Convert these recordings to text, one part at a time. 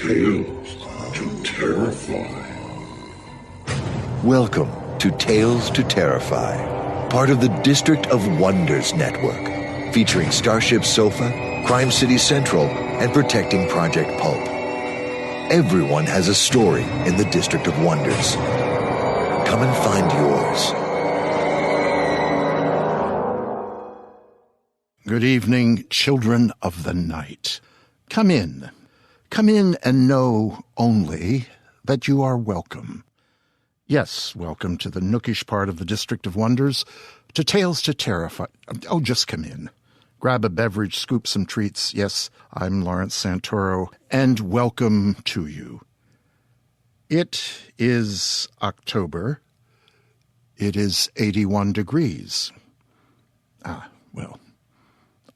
Tales to Terrify. Welcome to Tales to Terrify, part of the District of Wonders network, featuring Starship Sofa, Crime City Central, and Protecting Project Pulp. Everyone has a story in the District of Wonders. Come and find yours. Good evening, children of the night. Come in. Come in and know only that you are welcome. Yes, welcome to the nookish part of the District of Wonders, to Tales to Terrify. Oh, just come in. Grab a beverage, scoop some treats. Yes, I'm Lawrence Santoro, and welcome to you. It is October. It is 81 degrees.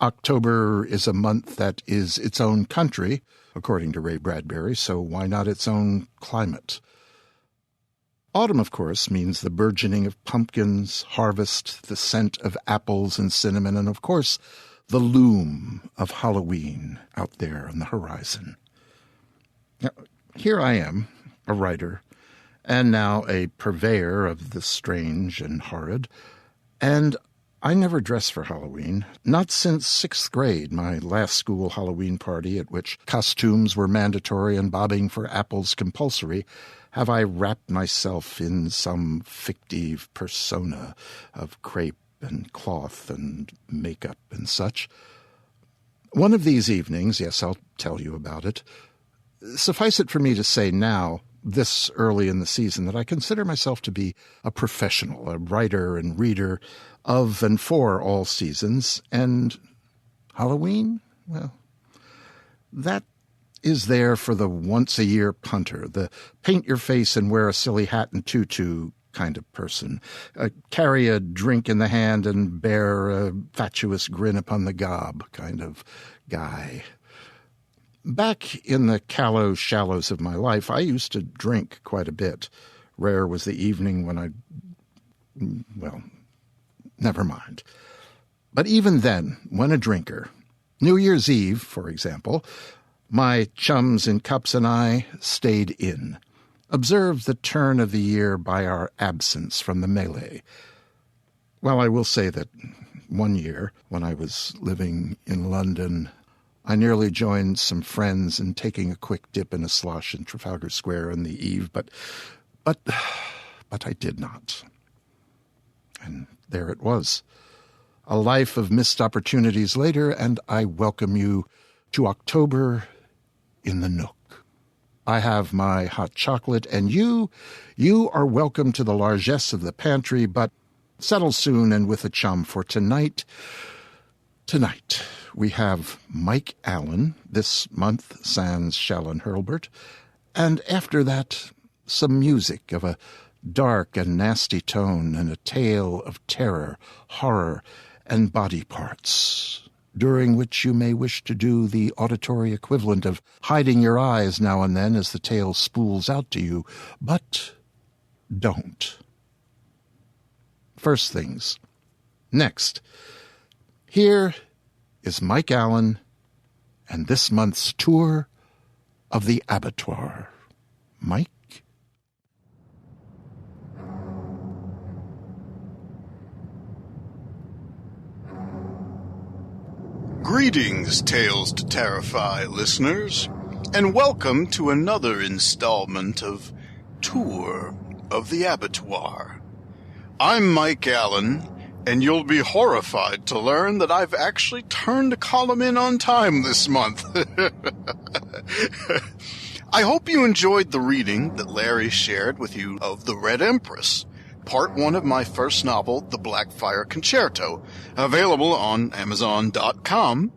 October is a month that is its own country, according to Ray Bradbury, so why not its own climate? Autumn, of course, means the burgeoning of pumpkins, harvest, the scent of apples and cinnamon, and, of course, the loom of Halloween out there on the horizon. Now, here I am, a writer, and now a purveyor of the strange and horrid, and I never dress for Halloween, not since 6th grade, my last school Halloween party at which costumes were mandatory and bobbing for apples compulsory, have I wrapped myself in some fictive persona of crepe and cloth and makeup and such. One of these evenings, yes, I'll tell you about it. Suffice it for me to say now, this early in the season, that I consider myself to be a professional, a writer and reader of and for all seasons, and Halloween, well, that is there for the once-a-year punter, the paint-your-face and wear a silly hat and tutu kind of person, carry a drink in the hand and bear a fatuous grin upon the gob kind of guy. Back in the callow shallows of my life, I used to drink quite a bit. Rare was the evening when never mind. But even then, when a drinker, New Year's Eve, for example, my chums in cups and I stayed in, observed the turn of the year by our absence from the melee. Well, I will say that one year, when I was living in London, I nearly joined some friends in taking a quick dip in a slosh in Trafalgar Square on the eve, but I did not. And there it was. A life of missed opportunities later, and I welcome you to October in the Nook. I have my hot chocolate, and you are welcome to the largesse of the pantry, but settle soon and with a chum, for tonight we have Mike Allen, this month sans Shallon Hurlbert, and after that some music of a dark and nasty tone and a tale of terror, horror, and body parts, during which you may wish to do the auditory equivalent of hiding your eyes now and then as the tale spools out to you, but don't. First things. Next, here is Mike Allen and this month's tour of the Abattoir. Mike? Greetings, Tales to Terrify listeners, and welcome to another installment of Tour of the Abattoir. I'm Mike Allen, and you'll be horrified to learn that I've actually turned a column in on time this month. I hope you enjoyed the reading that Larry shared with you of The Red Empress, Part 1 of my first novel, The Blackfire Concerto, available on Amazon.com.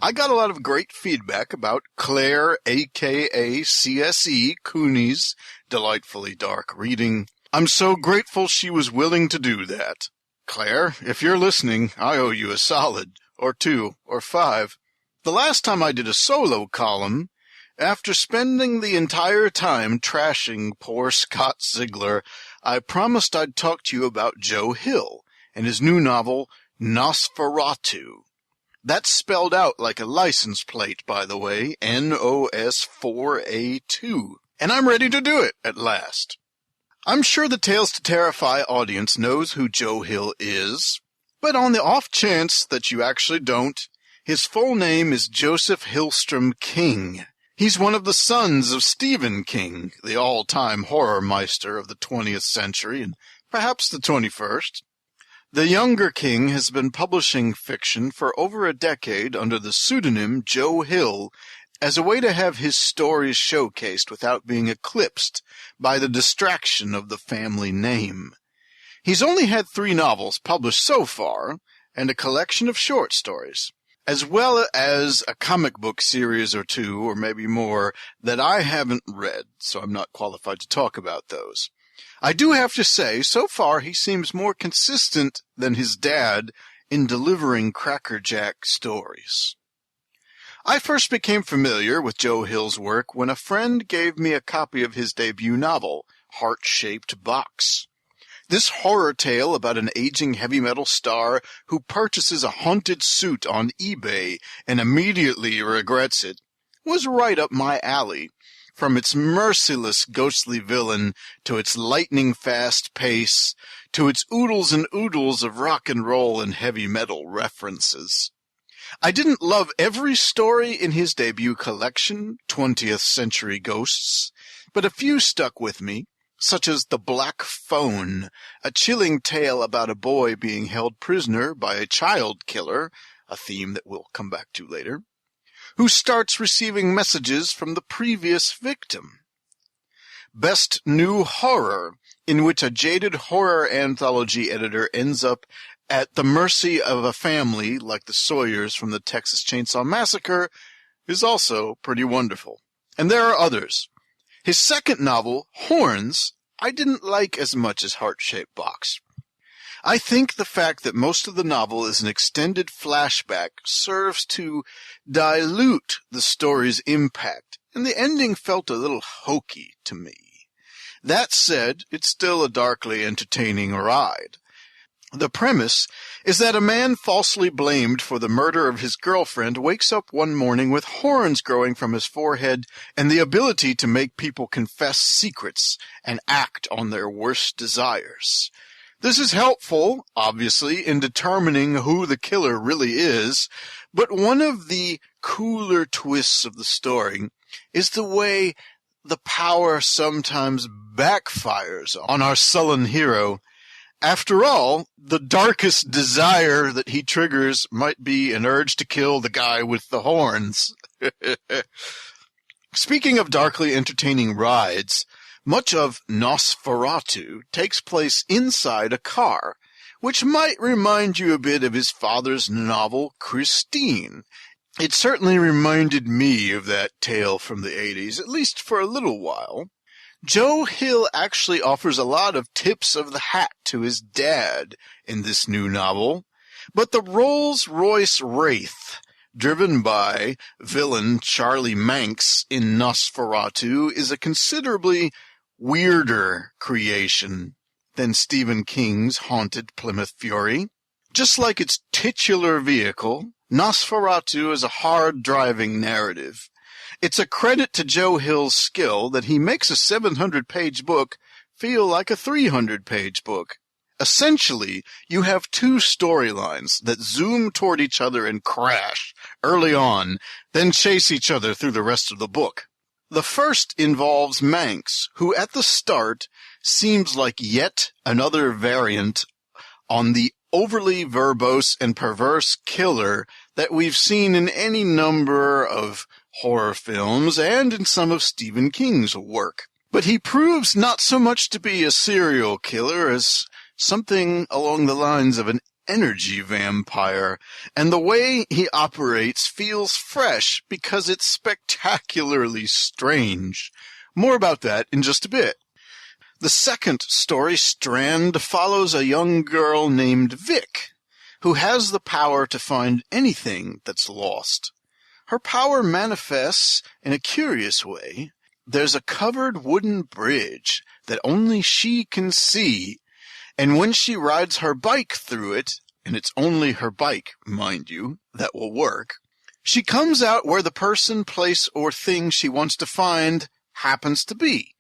I got a lot of great feedback about Claire, a.k.a. CSE, Cooney's delightfully dark reading. I'm so grateful she was willing to do that. Claire, if you're listening, I owe you a solid, or 2, or 5. The last time I did a solo column, after spending the entire time trashing poor Scott Ziegler, I promised I'd talk to you about Joe Hill and his new novel, Nosferatu. That's spelled out like a license plate, by the way, NOS4A2. And I'm ready to do it at last. I'm sure the Tales to Terrify audience knows who Joe Hill is, but on the off chance that you actually don't, his full name is Joseph Hillstrom King. He's one of the sons of Stephen King, the all-time horror meister of the 20th century and perhaps the 21st. The younger King has been publishing fiction for over a decade under the pseudonym Joe Hill as a way to have his stories showcased without being eclipsed by the distraction of the family name. He's only had 3 novels published so far and a collection of short stories, as well as a comic book series or 2 or maybe more that I haven't read, so I'm not qualified to talk about those. I do have to say, so far he seems more consistent than his dad in delivering crackerjack stories. I first became familiar with Joe Hill's work when a friend gave me a copy of his debut novel, Heart-Shaped Box. This horror tale about an aging heavy metal star who purchases a haunted suit on eBay and immediately regrets it was right up my alley. From its merciless ghostly villain to its lightning-fast pace to its oodles and oodles of rock and roll and heavy metal references. I didn't love every story in his debut collection, 20th Century Ghosts, but a few stuck with me, such as The Black Phone, a chilling tale about a boy being held prisoner by a child killer, a theme that we'll come back to later, who starts receiving messages from the previous victim. Best New Horror, in which a jaded horror anthology editor ends up at the mercy of a family like the Sawyers from the Texas Chainsaw Massacre, is also pretty wonderful. And there are others. His second novel, Horns, I didn't like as much as Heart-Shaped Box. I think the fact that most of the novel is an extended flashback serves to dilute the story's impact, and the ending felt a little hokey to me. That said, it's still a darkly entertaining ride. The premise is that a man falsely blamed for the murder of his girlfriend wakes up one morning with horns growing from his forehead and the ability to make people confess secrets and act on their worst desires. This is helpful, obviously, in determining who the killer really is, but one of the cooler twists of the story is the way the power sometimes backfires on our sullen hero. After all, the darkest desire that he triggers might be an urge to kill the guy with the horns. Speaking of darkly entertaining rides, much of Nosferatu takes place inside a car, which might remind you a bit of his father's novel, Christine. It certainly reminded me of that tale from the 80s, at least for a little while. Joe Hill actually offers a lot of tips of the hat to his dad in this new novel, but the Rolls-Royce Wraith, driven by villain Charlie Manx in Nosferatu, is a considerably weirder creation than Stephen King's haunted Plymouth Fury. Just like its titular vehicle, Nosferatu is a hard-driving narrative. It's a credit to Joe Hill's skill that he makes a 700-page book feel like a 300-page book. Essentially, you have 2 storylines that zoom toward each other and crash early on, then chase each other through the rest of the book. The first involves Manx, who at the start seems like yet another variant on the overly verbose and perverse killer that we've seen in any number of horror films and in some of Stephen King's work. But he proves not so much to be a serial killer as something along the lines of an energy vampire, and the way he operates feels fresh because it's spectacularly strange. More about that in just a bit. The second story strand follows a young girl named Vic, who has the power to find anything that's lost. Her power manifests in a curious way. There's a covered wooden bridge that only she can see, and when she rides her bike through it, and it's only her bike, mind you, that will work, she comes out where the person, place, or thing she wants to find happens to be.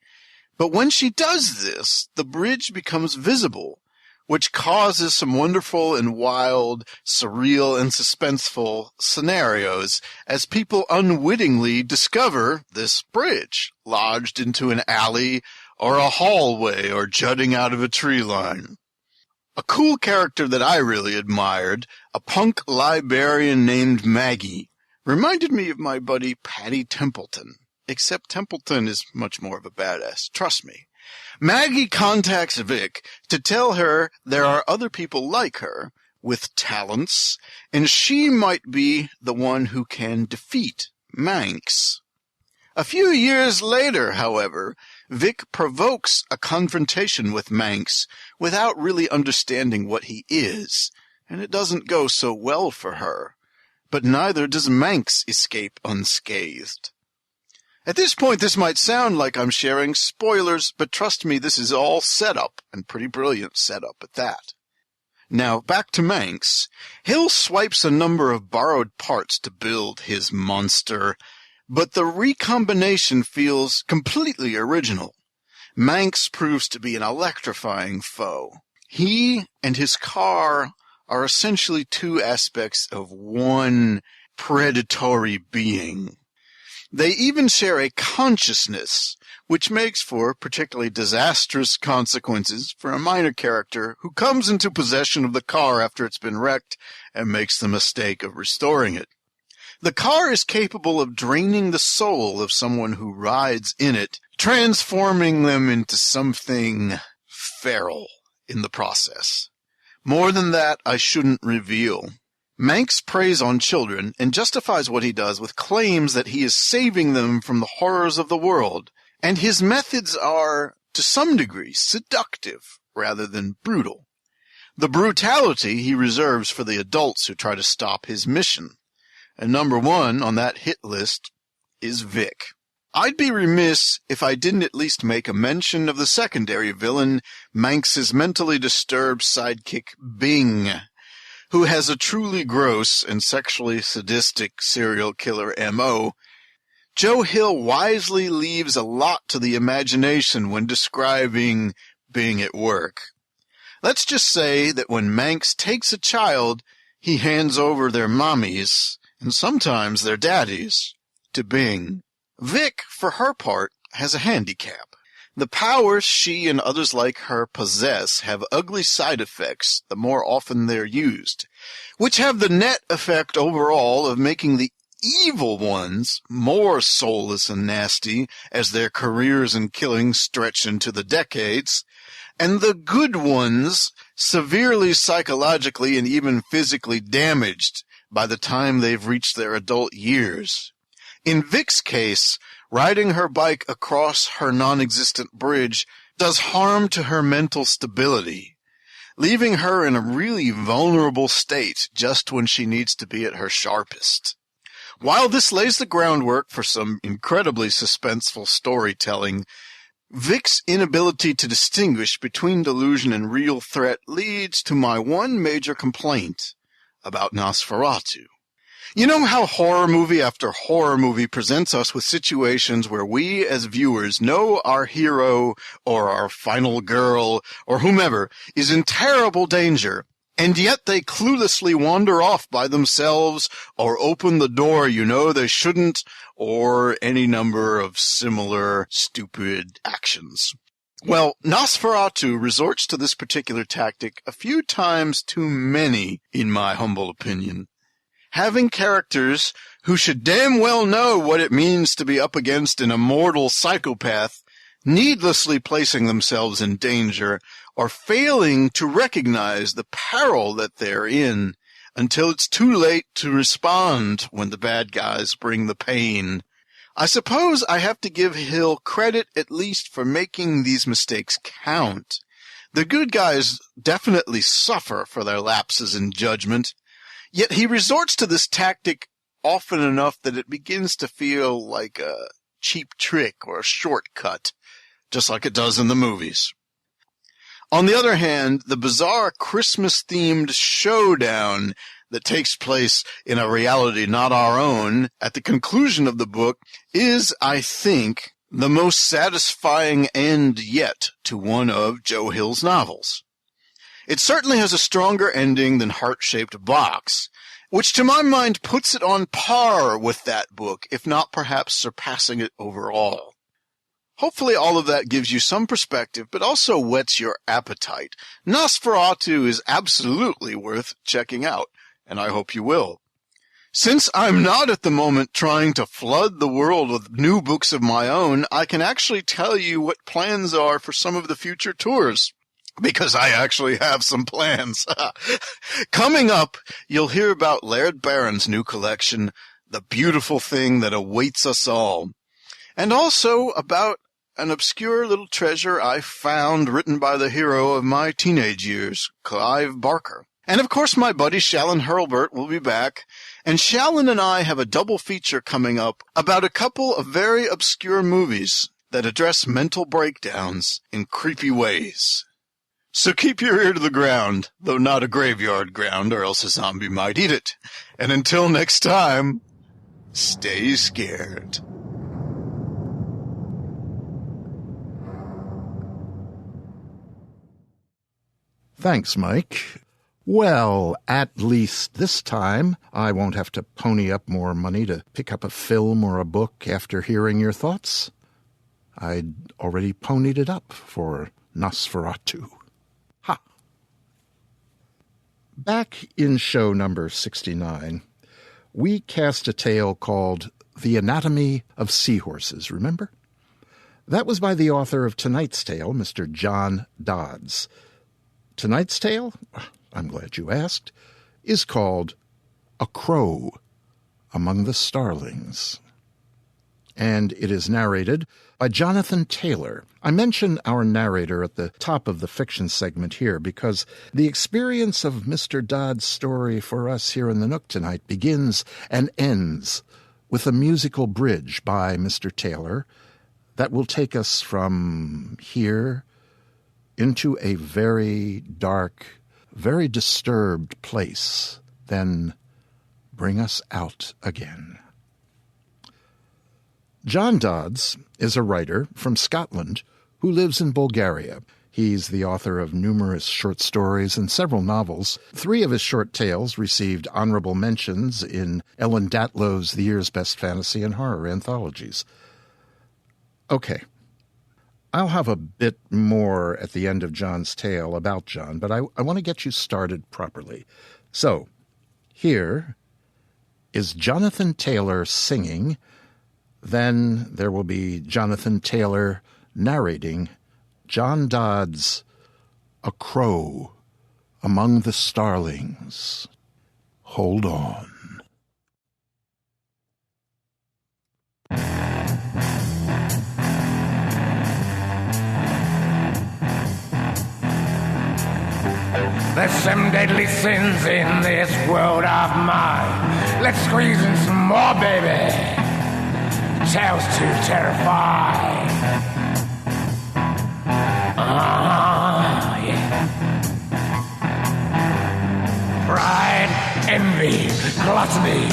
But when she does this, the bridge becomes visible, which causes some wonderful and wild, surreal and suspenseful scenarios as people unwittingly discover this bridge, lodged into an alley or a hallway or jutting out of a tree line. A cool character that I really admired, a punk librarian named Maggie, reminded me of my buddy Patty Templeton, except Templeton is much more of a badass, trust me. Maggie contacts Vic to tell her there are other people like her with talents, and she might be the one who can defeat Manx. A few years later, however, Vic provokes a confrontation with Manx without really understanding what he is, and it doesn't go so well for her. But neither does Manx escape unscathed. At this point, this might sound like I'm sharing spoilers, but trust me, this is all setup, and pretty brilliant setup at that. Now, back to Manx. Hill swipes a number of borrowed parts to build his monster, but the recombination feels completely original. Manx proves to be an electrifying foe. He and his car are essentially two aspects of one predatory being. They even share a consciousness, which makes for particularly disastrous consequences for a minor character who comes into possession of the car after it's been wrecked and makes the mistake of restoring it. The car is capable of draining the soul of someone who rides in it, transforming them into something feral in the process. More than that, I shouldn't reveal. Manx preys on children and justifies what he does with claims that he is saving them from the horrors of the world, and his methods are, to some degree, seductive rather than brutal. The brutality he reserves for the adults who try to stop his mission. And number one on that hit list is Vic. I'd be remiss if I didn't at least make a mention of the secondary villain, Manx's mentally disturbed sidekick, Bing, who has a truly gross and sexually sadistic serial killer M.O. Joe Hill wisely leaves a lot to the imagination when describing Bing at work. Let's just say that when Manx takes a child, he hands over their mommies, and sometimes their daddies, to Bing. Vic, for her part, has a handicap. The powers she and others like her possess have ugly side effects the more often they're used, which have the net effect overall of making the evil ones more soulless and nasty as their careers in killing stretch into the decades, and the good ones severely psychologically and even physically damaged by the time they've reached their adult years. In Vic's case, riding her bike across her non-existent bridge does harm to her mental stability, leaving her in a really vulnerable state just when she needs to be at her sharpest. While this lays the groundwork for some incredibly suspenseful storytelling, Vic's inability to distinguish between delusion and real threat leads to my one major complaint about Nosferatu. You know how horror movie after horror movie presents us with situations where we as viewers know our hero or our final girl or whomever is in terrible danger, and yet they cluelessly wander off by themselves or open the door you know they shouldn't, or any number of similar stupid actions. Well, Nosferatu resorts to this particular tactic a few times too many, in my humble opinion. Having characters who should damn well know what it means to be up against an immortal psychopath, needlessly placing themselves in danger, or failing to recognize the peril that they're in until it's too late to respond when the bad guys bring the pain. I suppose I have to give Hill credit at least for making these mistakes count. The good guys definitely suffer for their lapses in judgment, yet he resorts to this tactic often enough that it begins to feel like a cheap trick or a shortcut, just like it does in the movies. On the other hand, the bizarre Christmas-themed showdown that takes place in a reality not our own at the conclusion of the book is, I think, the most satisfying end yet to one of Joe Hill's novels. It certainly has a stronger ending than Heart-Shaped Box, which to my mind puts it on par with that book, if not perhaps surpassing it overall. Hopefully all of that gives you some perspective, but also whets your appetite. Nosferatu is absolutely worth checking out, and I hope you will. Since I'm not at the moment trying to flood the world with new books of my own, I can actually tell you what plans are for some of the future tours. Because I actually have some plans. Coming up, you'll hear about Laird Barron's new collection, The Beautiful Thing That Awaits Us All. And also about an obscure little treasure I found written by the hero of my teenage years, Clive Barker. And of course my buddy Shallon Hurlburt will be back, and Shallon and I have a double feature coming up about a couple of very obscure movies that address mental breakdowns in creepy ways. So keep your ear to the ground, though not a graveyard ground, or else a zombie might eat it. And until next time, stay scared. Thanks, Mike. Well, at least this time, I won't have to pony up more money to pick up a film or a book after hearing your thoughts. I'd already ponied it up for Nosferatu. Ha! Back in show number 69, we cast a tale called The Anatomy of Seahorses, remember? That was by the author of tonight's tale, Mr. John Dodds. Tonight's tale, I'm glad you asked, is called A Crow Among the Starlings. And it is narrated by Jonathan Taylor. I mention our narrator at the top of the fiction segment here because the experience of Mr. Dodd's story for us here in the Nook tonight begins and ends with a musical bridge by Mr. Taylor that will take us from here into a very dark, very disturbed place, then bring us out again. John Dodds is a writer from Scotland who lives in Bulgaria. He's the author of numerous short stories and several novels. 3 of his short tales received honorable mentions in Ellen Datlow's The Year's Best Fantasy and Horror anthologies. Okay, I'll have a bit more at the end of John's tale about John, but I want to get you started properly. So, here is Jonathan Taylor singing. Then there will be Jonathan Taylor narrating John Dodds' A Crow Among the Starlings. Hold on. There's some deadly sins in this world of mine. Let's squeeze in some more, baby. Tales to terrify. Yeah. Pride, envy, gluttony,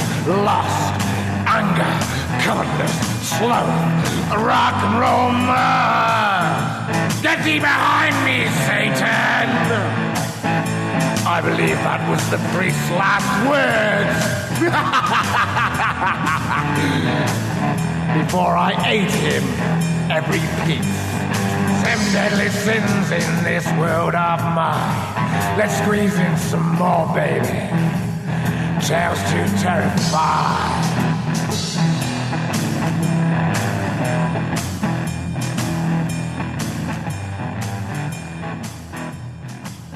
lust, anger, covetousness, sloth, rock and roll man. Get thee behind me, Satan! I believe that was the priest's last words. Before I ate him, every piece. Some deadly sins in this world of mine. Let's squeeze in some more, baby. Tales to terrify.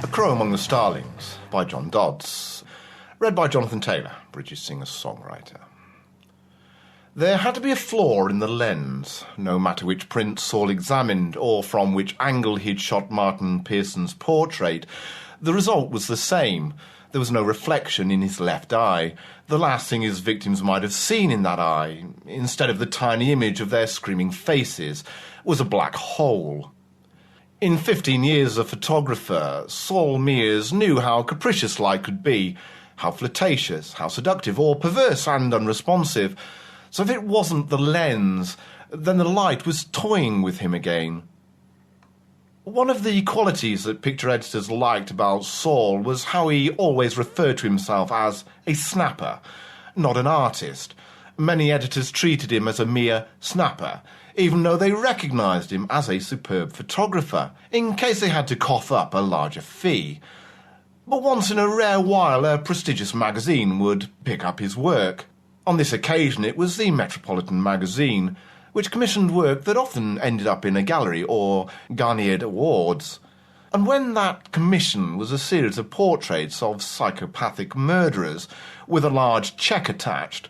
A Crow Among the Starlings by John Dodds. Read by Jonathan Taylor, British singer-songwriter. There had to be a flaw in the lens, no matter which print Saul examined or from which angle he'd shot Martin Pearson's portrait. The result was the same. There was no reflection in his left eye. The last thing his victims might have seen in that eye, instead of the tiny image of their screaming faces, was a black hole. In 15 years as a photographer, Saul Mears knew how capricious light could be, how flirtatious, how seductive, or perverse and unresponsive. So if it wasn't the lens, then the light was toying with him again. One of the qualities that picture editors liked about Saul was how he always referred to himself as a snapper, not an artist. Many editors treated him as a mere snapper, even though they recognised him as a superb photographer, in case they had to cough up a larger fee. But once in a rare while, a prestigious magazine would pick up his work. On this occasion, it was the Metropolitan magazine, which commissioned work that often ended up in a gallery or garnered awards. And when that commission was a series of portraits of psychopathic murderers with a large cheque attached,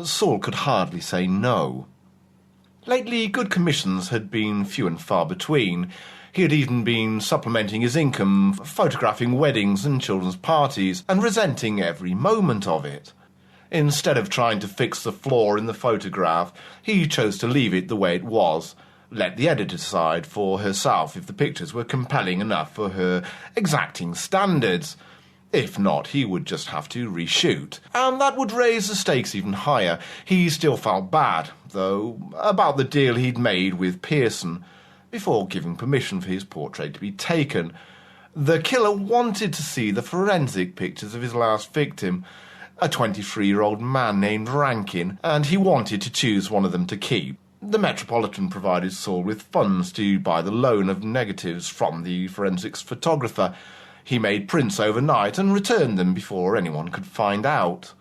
Saul could hardly say no. Lately, good commissions had been few and far between. He had even been supplementing his income, photographing weddings and children's parties, and resenting every moment of it. Instead of trying to fix the flaw in the photograph, he chose to leave it the way it was, let the editor decide for herself if the pictures were compelling enough for her exacting standards. If not, he would just have to reshoot, and that would raise the stakes even higher. He still felt bad, though, about the deal he'd made with Pearson before giving permission for his portrait to be taken. The killer wanted to see the forensic pictures of his last victim, a 23-year-old man named Rankin, and he wanted to choose one of them to keep. The Metropolitan provided Saul with funds to buy the loan of negatives from the forensics photographer. He made prints overnight and returned them before anyone could find out.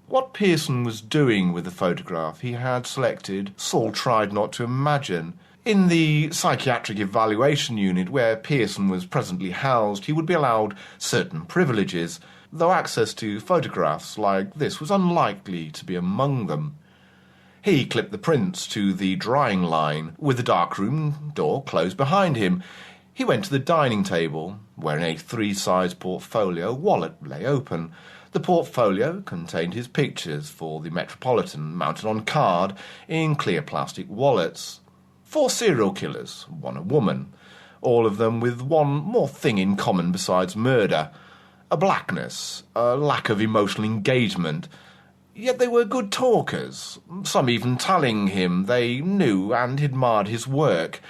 What Pearson was doing with the photograph he had selected, Saul tried not to imagine. In the psychiatric evaluation unit where Pearson was presently housed, he would be allowed certain privileges, though access to photographs like this was unlikely to be among them. He clipped the prints to the drying line, with the darkroom door closed behind him. He went to the dining table, where in a 3-size portfolio wallet lay open. The portfolio contained his pictures for the Metropolitan, mounted on card in clear plastic wallets. 4 serial killers, 1 a woman, all of them with one more thing in common besides murder: a blackness, a lack of emotional engagement. Yet they were good talkers, some even telling him they knew and admired his work.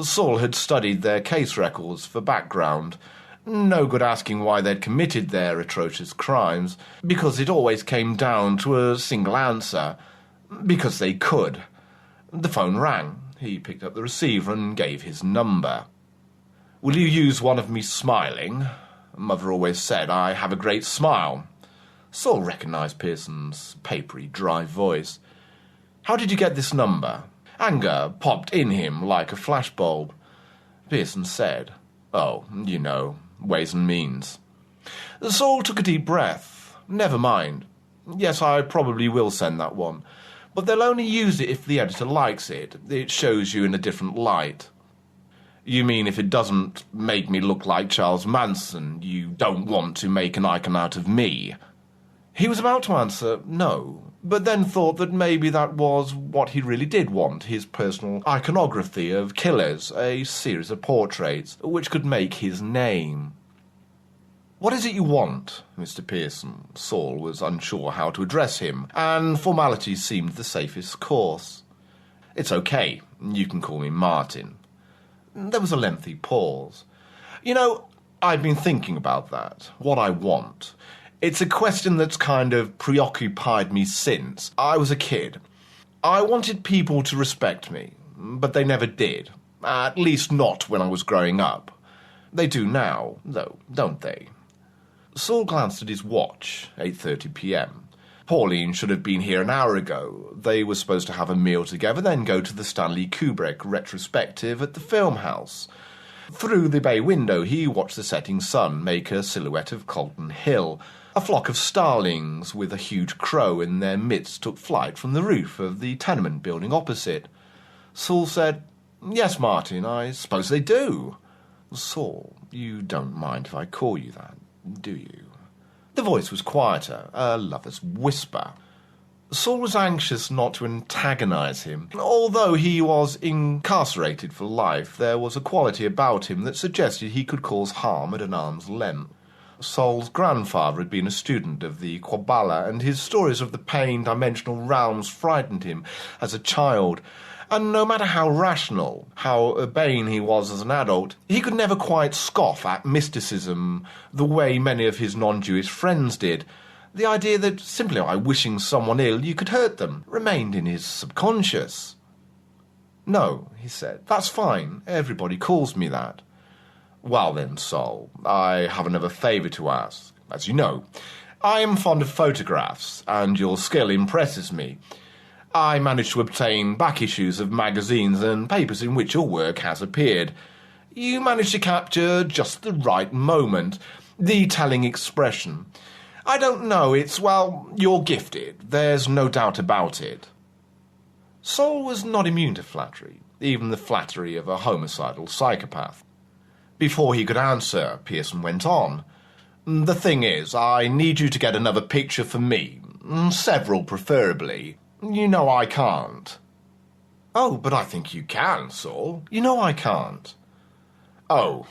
Saul had studied their case records for background. No good asking why they'd committed their atrocious crimes, because it always came down to a single answer: because they could. The phone rang. He picked up the receiver and gave his number. "Will you use one of me smiling? Mother always said I have a great smile." Saul recognised Pearson's papery, dry voice. "How did you get this number?" Anger popped in him like a flashbulb. Pearson said, "Oh, you know, ways and means." Saul took a deep breath. "Never mind. Yes, I probably will send that one. But they'll only use it if the editor likes it. It shows you in a different light." "You mean if it doesn't make me look like Charles Manson, you don't want to make an icon out of me?" He was about to answer no, but then thought that maybe that was what he really did want: his personal iconography of killers, a series of portraits which could make his name. "What is it you want, Mr. Pearson?" Saul was unsure how to address him, and formality seemed the safest course. "It's okay. You can call me Martin." There was a lengthy pause. "You know, I've been thinking about that. What I want. It's a question that's kind of preoccupied me since I was a kid. I wanted people to respect me, but they never did. At least not when I was growing up. They do now, though, don't they?" Saul glanced at his watch, 8:30 p.m. Pauline should have been here an hour ago. They were supposed to have a meal together, then go to the Stanley Kubrick retrospective at the film house. Through the bay window he watched the setting sun make a silhouette of Colton Hill. A flock of starlings with a huge crow in their midst took flight from the roof of the tenement building opposite. Saul said, "Yes, Martin, I suppose they do." "Saul, you don't mind if I call you that, do you?" The voice was quieter, a lover's whisper. Saul was anxious not to antagonise him. Although he was incarcerated for life, there was a quality about him that suggested he could cause harm at an arm's length. Saul's grandfather had been a student of the Kabbalah, and his stories of the pain-dimensional realms frightened him as a child. And no matter how rational, how urbane he was as an adult, he could never quite scoff at mysticism the way many of his non-Jewish friends did. The idea that simply by wishing someone ill you could hurt them remained in his subconscious. "No," he said, "that's fine. Everybody calls me that." "Well then, Saul, I have another favour to ask. As you know, I am fond of photographs, and your skill impresses me. I managed to obtain back issues of magazines and papers in which your work has appeared. You managed to capture just the right moment, the telling expression. I don't know, you're gifted. There's no doubt about it." Saul was not immune to flattery, even the flattery of a homicidal psychopath. Before he could answer, Pearson went on. "The thing is, I need you to get another picture for me. Several, preferably. You know I can't." "Oh, but I think you can, Saul. You know I can't." "Oh,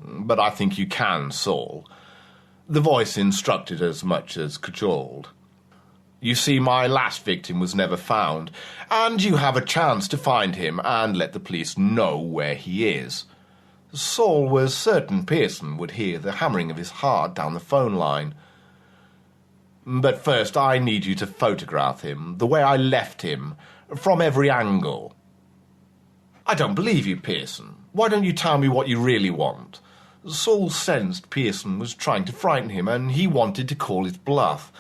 but I think you can, Saul." The voice instructed as much as cajoled. "You see, my last victim was never found, and you have a chance to find him and let the police know where he is." Saul was certain Pearson would hear the hammering of his heart down the phone line. "But first I need you to photograph him, the way I left him, from every angle." "I don't believe you, Pearson. Why don't you tell me what you really want?" Saul sensed Pearson was trying to frighten him, and he wanted to call his bluff.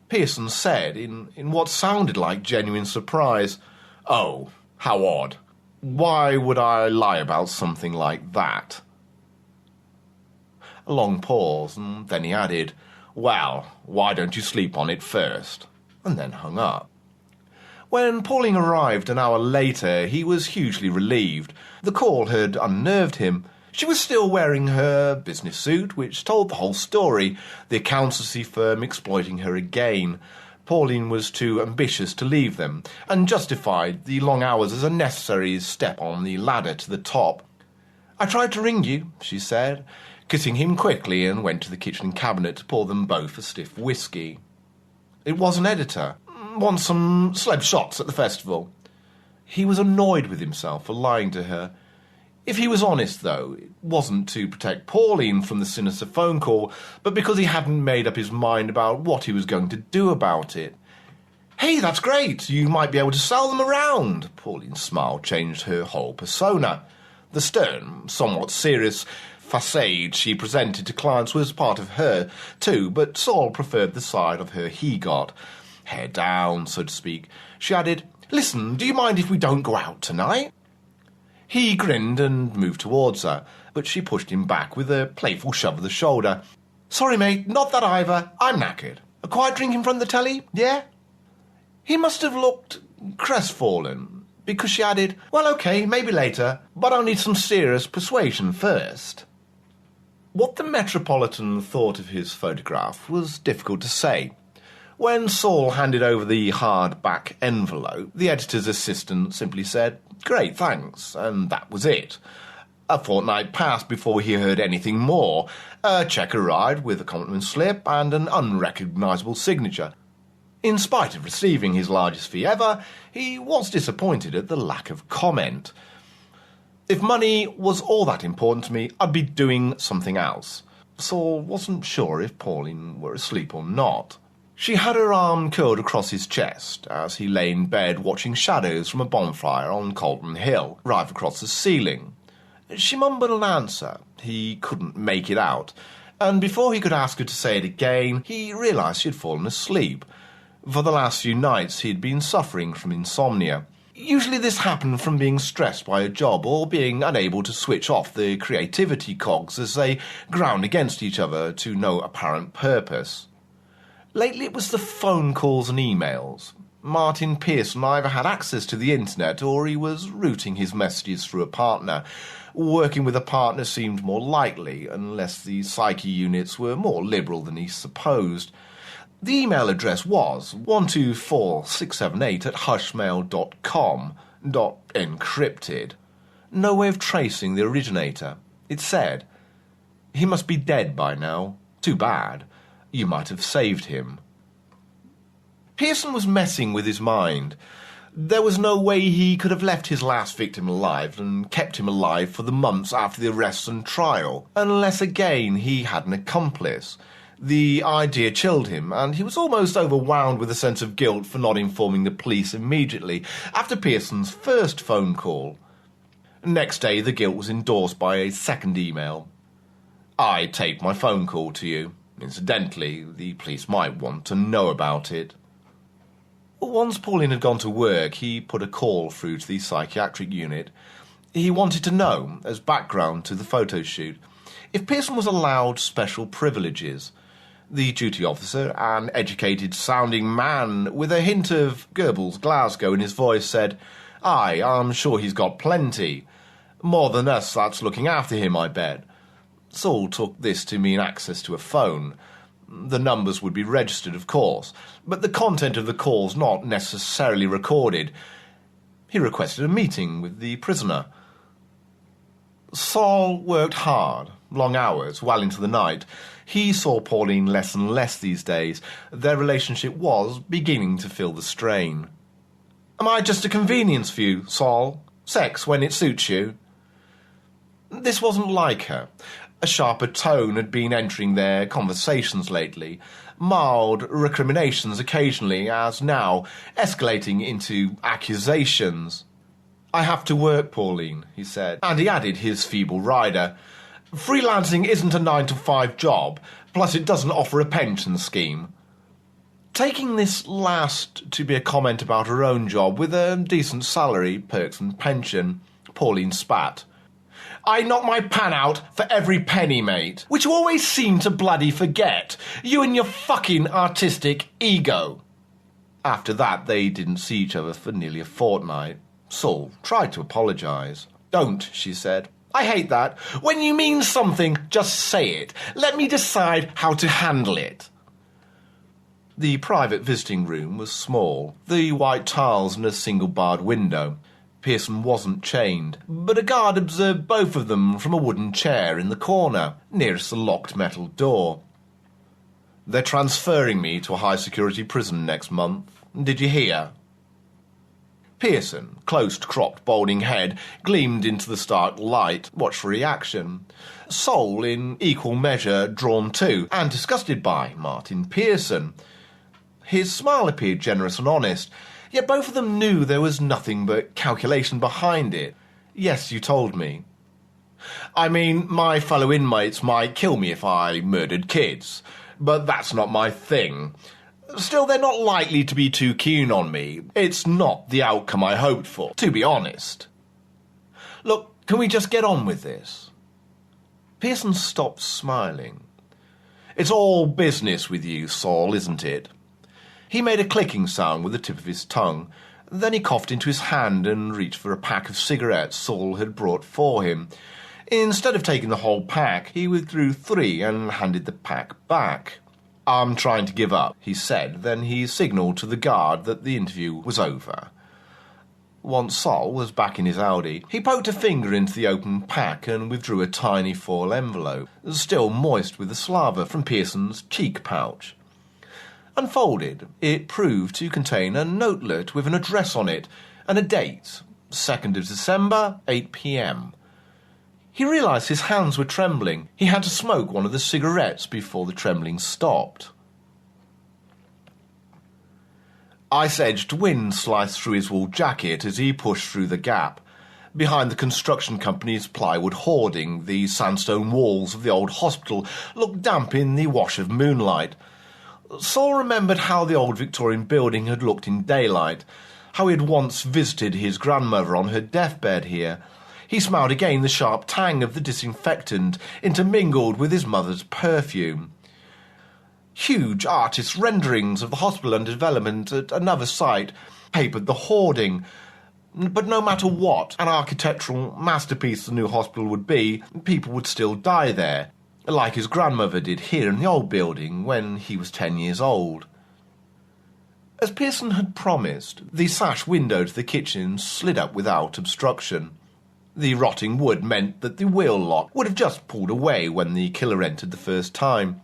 Pearson said, in what sounded like genuine surprise, "Oh, how odd. Why would I lie about something like that?" A long pause, and then he added, "Well, why don't you sleep on it first?" and then hung up. When Pauline arrived an hour later, he was hugely relieved. The call had unnerved him. She was still wearing her business suit, which told the whole story, the accountancy firm exploiting her again. Pauline was too ambitious to leave them, and justified the long hours as a necessary step on the ladder to the top. "I tried to ring you," she said, kissing him quickly, and went to the kitchen cabinet to pour them both a stiff whiskey. "It was an editor. Wants some celeb shots at the festival." He was annoyed with himself for lying to her. If he was honest, though, it wasn't to protect Pauline from the sinister phone call, but because he hadn't made up his mind about what he was going to do about it. "Hey, that's great. You might be able to sell them around." Pauline's smile changed her whole persona. The stern, somewhat serious facade she presented to clients was part of her, too, but Saul preferred the side of her he got. Hair down, so to speak. She added, "Listen, do you mind if we don't go out tonight?" He grinned and moved towards her, but she pushed him back with a playful shove of the shoulder. "Sorry, mate, not that either. I'm knackered. A quiet drink in front of the telly, yeah?" He must have looked crestfallen, because she added, "Well, okay, maybe later, but I'll need some serious persuasion first." What the Metropolitan thought of his photograph was difficult to say. When Saul handed over the hard-back envelope, the editor's assistant simply said, "Great, thanks," and that was it. A fortnight passed before he heard anything more. A cheque arrived with a compliment slip and an unrecognisable signature. In spite of receiving his largest fee ever, he was disappointed at the lack of comment. If money was all that important to me, I'd be doing something else. Saul wasn't sure if Pauline were asleep or not. She had her arm curled across his chest as he lay in bed watching shadows from a bonfire on Colton Hill arrive across the ceiling. She mumbled an answer. He couldn't make it out, and before he could ask her to say it again, he realised she had fallen asleep. For the last few nights he had been suffering from insomnia. Usually this happened from being stressed by a job or being unable to switch off the creativity cogs as they ground against each other to no apparent purpose. Lately it was the phone calls and emails. Martin Pearson either had access to the internet or he was routing his messages through a partner. Working with a partner seemed more likely, unless the psyche units were more liberal than he supposed. The email address was 124678@hushmail.com, encrypted. No way of tracing the originator. It said, "He must be dead by now. Too bad. You might have saved him." Pearson was messing with his mind. There was no way he could have left his last victim alive and kept him alive for the months after the arrest and trial, unless again he had an accomplice. The idea chilled him, and he was almost overwhelmed with a sense of guilt for not informing the police immediately after Pearson's first phone call. Next day, the guilt was endorsed by a second email. "I taped my phone call to you. Incidentally, the police might want to know about it." Once Pauline had gone to work, he put a call through to the psychiatric unit. He wanted to know, as background to the photo shoot, if Pearson was allowed special privileges. The duty officer, an educated-sounding man with a hint of Goebbels Glasgow in his voice, said, "Aye, I'm sure he's got plenty. More than us that's looking after him, I bet." Saul took this to mean access to a phone. The numbers would be registered, of course, but the content of the calls not necessarily recorded. He requested a meeting with the prisoner. Saul worked hard, long hours, well into the night. He saw Pauline less and less these days. Their relationship was beginning to feel the strain. "Am I just a convenience for you, Saul? Sex when it suits you?" This wasn't like her. A sharper tone had been entering their conversations lately, mild recriminations occasionally, as now escalating into accusations. "I have to work, Pauline," he said, and he added his feeble rider. "Freelancing isn't a 9-to-5 job, plus it doesn't offer a pension scheme." Taking this last to be a comment about her own job with a decent salary, perks and pension, Pauline spat. "I knock my pan out for every penny, mate, which you always seem to bloody forget. You and your fucking artistic ego." After that, they didn't see each other for nearly a fortnight. Saul tried to apologise. "Don't," she said. "I hate that. When you mean something, just say it. Let me decide how to handle it." The private visiting room was small, the white tiles and a single-barred window. Pearson wasn't chained, but a guard observed both of them from a wooden chair in the corner, nearest the locked metal door. "They're transferring me to a high-security prison next month. Did you hear?" Pearson, close-cropped balding head, gleamed into the stark light, watched for reaction. Soul, in equal measure, drawn to and disgusted by Martin Pearson. His smile appeared generous and honest, yet both of them knew there was nothing but calculation behind it. "Yes, you told me." "I mean, my fellow inmates might kill me if I murdered kids, but that's not my thing. Still, they're not likely to be too keen on me. It's not the outcome I hoped for, to be honest. Look, can we just get on with this?" Pearson stopped smiling. "It's all business with you, Saul, isn't it?" He made a clicking sound with the tip of his tongue. Then he coughed into his hand and reached for a pack of cigarettes Saul had brought for him. Instead of taking the whole pack, he withdrew 3 and handed the pack back. "I'm trying to give up," he said. Then he signalled to the guard that the interview was over. Once Saul was back in his Audi, he poked a finger into the open pack and withdrew a tiny foil envelope, still moist with the saliva from Pearson's cheek pouch. Unfolded, it proved to contain a notelet with an address on it and a date, 2nd of December, 8 p.m. He realised his hands were trembling. He had to smoke one of the cigarettes before the trembling stopped. Ice-edged wind sliced through his wool jacket as he pushed through the gap. Behind the construction company's plywood hoarding, the sandstone walls of the old hospital looked damp in the wash of moonlight. Saul remembered how the old Victorian building had looked in daylight, how he had once visited his grandmother on her deathbed here. He smelled again the sharp tang of the disinfectant, intermingled with his mother's perfume. Huge artist renderings of the hospital under development at another site papered the hoarding. But no matter what an architectural masterpiece the new hospital would be, people would still die there, like his grandmother did here in the old building when he was 10 years old. As Pearson had promised, the sash window to the kitchen slid up without obstruction. The rotting wood meant that the wheel lock would have just pulled away when the killer entered the first time.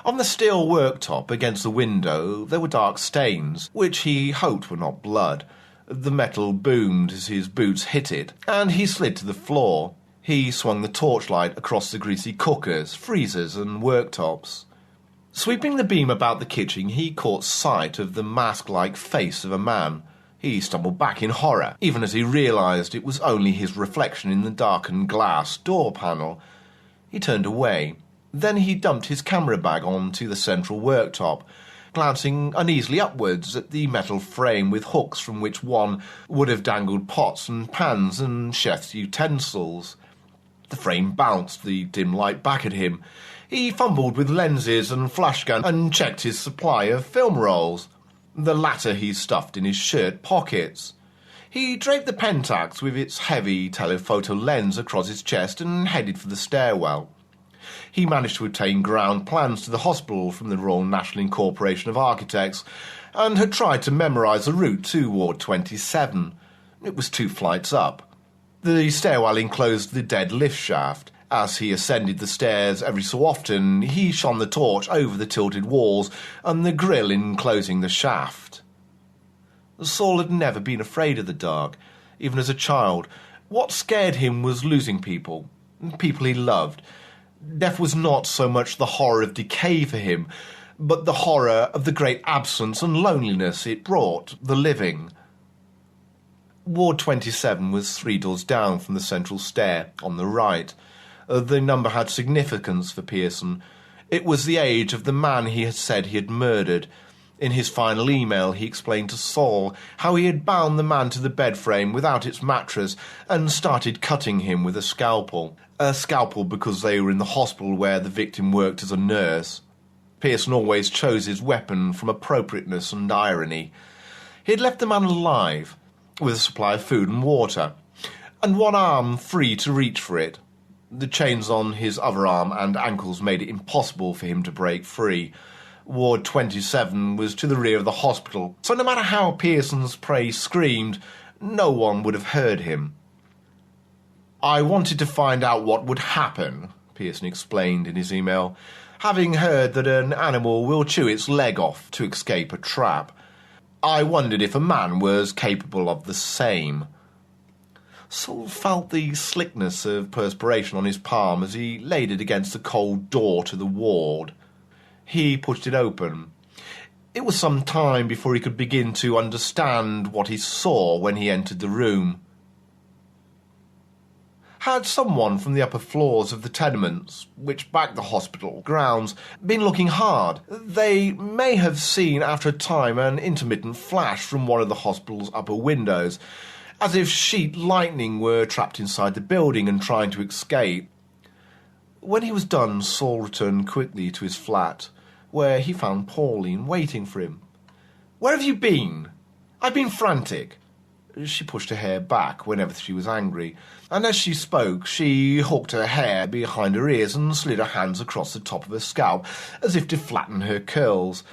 On the steel worktop against the window there were dark stains, which he hoped were not blood. The metal boomed as his boots hit it, and he slid to the floor. He swung the torchlight across the greasy cookers, freezers and worktops. Sweeping the beam about the kitchen, he caught sight of the mask-like face of a man. He stumbled back in horror, even as he realised it was only his reflection in the darkened glass door panel. He turned away. Then he dumped his camera bag onto the central worktop, glancing uneasily upwards at the metal frame with hooks from which one would have dangled pots and pans and chef's utensils. The frame bounced the dim light back at him. He fumbled with lenses and flashgun and checked his supply of film rolls. The latter he stuffed in his shirt pockets. He draped the Pentax with its heavy telephoto lens across his chest and headed for the stairwell. He managed to obtain ground plans to the hospital from the Royal National Incorporation of Architects and had tried to memorise the route to Ward 27. It was 2 flights up. The stairwell enclosed the dead lift shaft. As he ascended the stairs every so often, he shone the torch over the tilted walls and the grille enclosing the shaft. Saul had never been afraid of the dark, even as a child. What scared him was losing people he loved. Death was not so much the horror of decay for him, but the horror of the great absence and loneliness it brought the living. Ward 27 was 3 doors down from the central stair, on the right. The number had significance for Pearson. It was the age of the man he had said he had murdered. In his final email he explained to Saul how he had bound the man to the bed frame without its mattress and started cutting him with a scalpel. A scalpel because they were in the hospital where the victim worked as a nurse. Pearson always chose his weapon from appropriateness and irony. He had left the man alive, with a supply of food and water, and one arm free to reach for it. The chains on his other arm and ankles made it impossible for him to break free. Ward 27 was to the rear of the hospital, so no matter how Pearson's prey screamed, no one would have heard him. "I wanted to find out what would happen," Pearson explained in his email, "having heard that an animal will chew its leg off to escape a trap. I wondered if a man was capable of the same." Saul felt the slickness of perspiration on his palm as he laid it against the cold door to the ward. He pushed it open. It was some time before he could begin to understand what he saw when he entered the room. Had someone from the upper floors of the tenements, which backed the hospital grounds, been looking hard, they may have seen after a time an intermittent flash from one of the hospital's upper windows, as if sheet lightning were trapped inside the building and trying to escape. When he was done, Saul returned quickly to his flat, where he found Pauline waiting for him. "Where have you been? I've been frantic." She pushed her hair back whenever she was angry, and as she spoke, she hooked her hair behind her ears and slid her hands across the top of her scalp, as if to flatten her curls.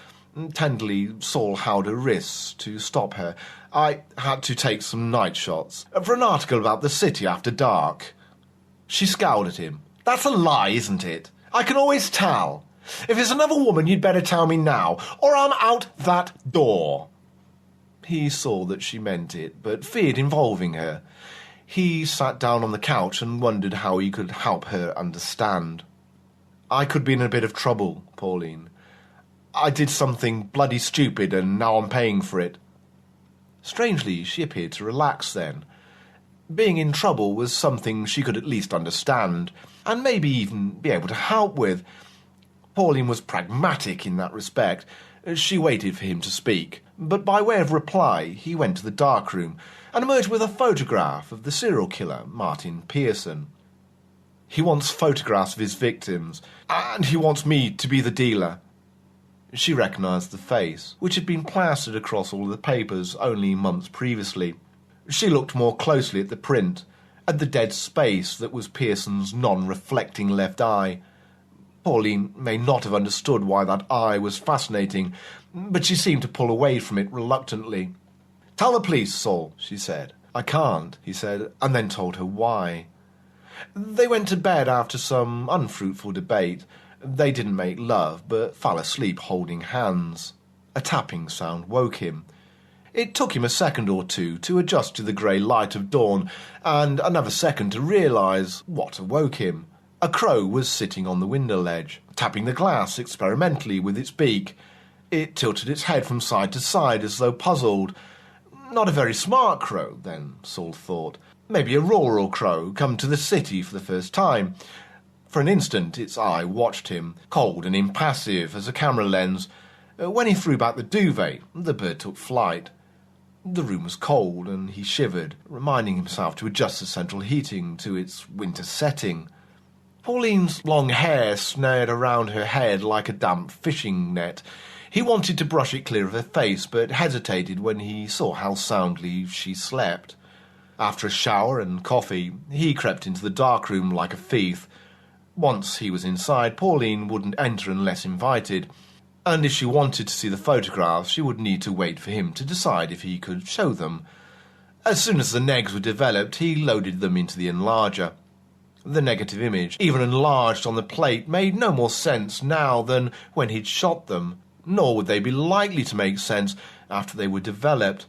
Tenderly, Saul held her wrists to stop her. "I had to take some night shots for an article about the city after dark." She scowled at him. "That's a lie, isn't it? I can always tell. If it's another woman, you'd better tell me now, or I'm out that door." He saw that she meant it, but feared involving her. He sat down on the couch and wondered how he could help her understand. "I could be in a bit of trouble, Pauline. I did something bloody stupid and now I'm paying for it." Strangely, she appeared to relax then. Being in trouble was something she could at least understand, and maybe even be able to help with. Pauline was pragmatic in that respect. She waited for him to speak, but by way of reply he went to the darkroom and emerged with a photograph of the serial killer, Martin Pearson. "He wants photographs of his victims, and he wants me to be the dealer." She recognised the face, which had been plastered across all the papers only months previously. She looked more closely at the print, at the dead space that was Pearson's non-reflecting left eye. Pauline may not have understood why that eye was fascinating, but she seemed to pull away from it reluctantly. "Tell the police, Saul," she said. "I can't," he said, and then told her why. They went to bed after some unfruitful debate. They didn't make love, but fell asleep holding hands. A tapping sound woke him. It took him a second or two to adjust to the grey light of dawn, and another second to realise what awoke him. A crow was sitting on the window ledge, tapping the glass experimentally with its beak. It tilted its head from side to side as though puzzled. Not a very smart crow, then, Saul thought. Maybe a rural crow come to the city for the first time. For an instant its eye watched him, cold and impassive as a camera lens. When he threw back the duvet, the bird took flight. The room was cold, and he shivered, reminding himself to adjust the central heating to its winter setting. Pauline's long hair snared around her head like a damp fishing net. He wanted to brush it clear of her face, but hesitated when he saw how soundly she slept. After a shower and coffee, he crept into the dark room like a thief. Once he was inside, Pauline wouldn't enter unless invited, and if she wanted to see the photographs, she would need to wait for him to decide if he could show them. As soon as the negs were developed, he loaded them into the enlarger. The negative image, even enlarged on the plate, made no more sense now than when he'd shot them, nor would they be likely to make sense after they were developed.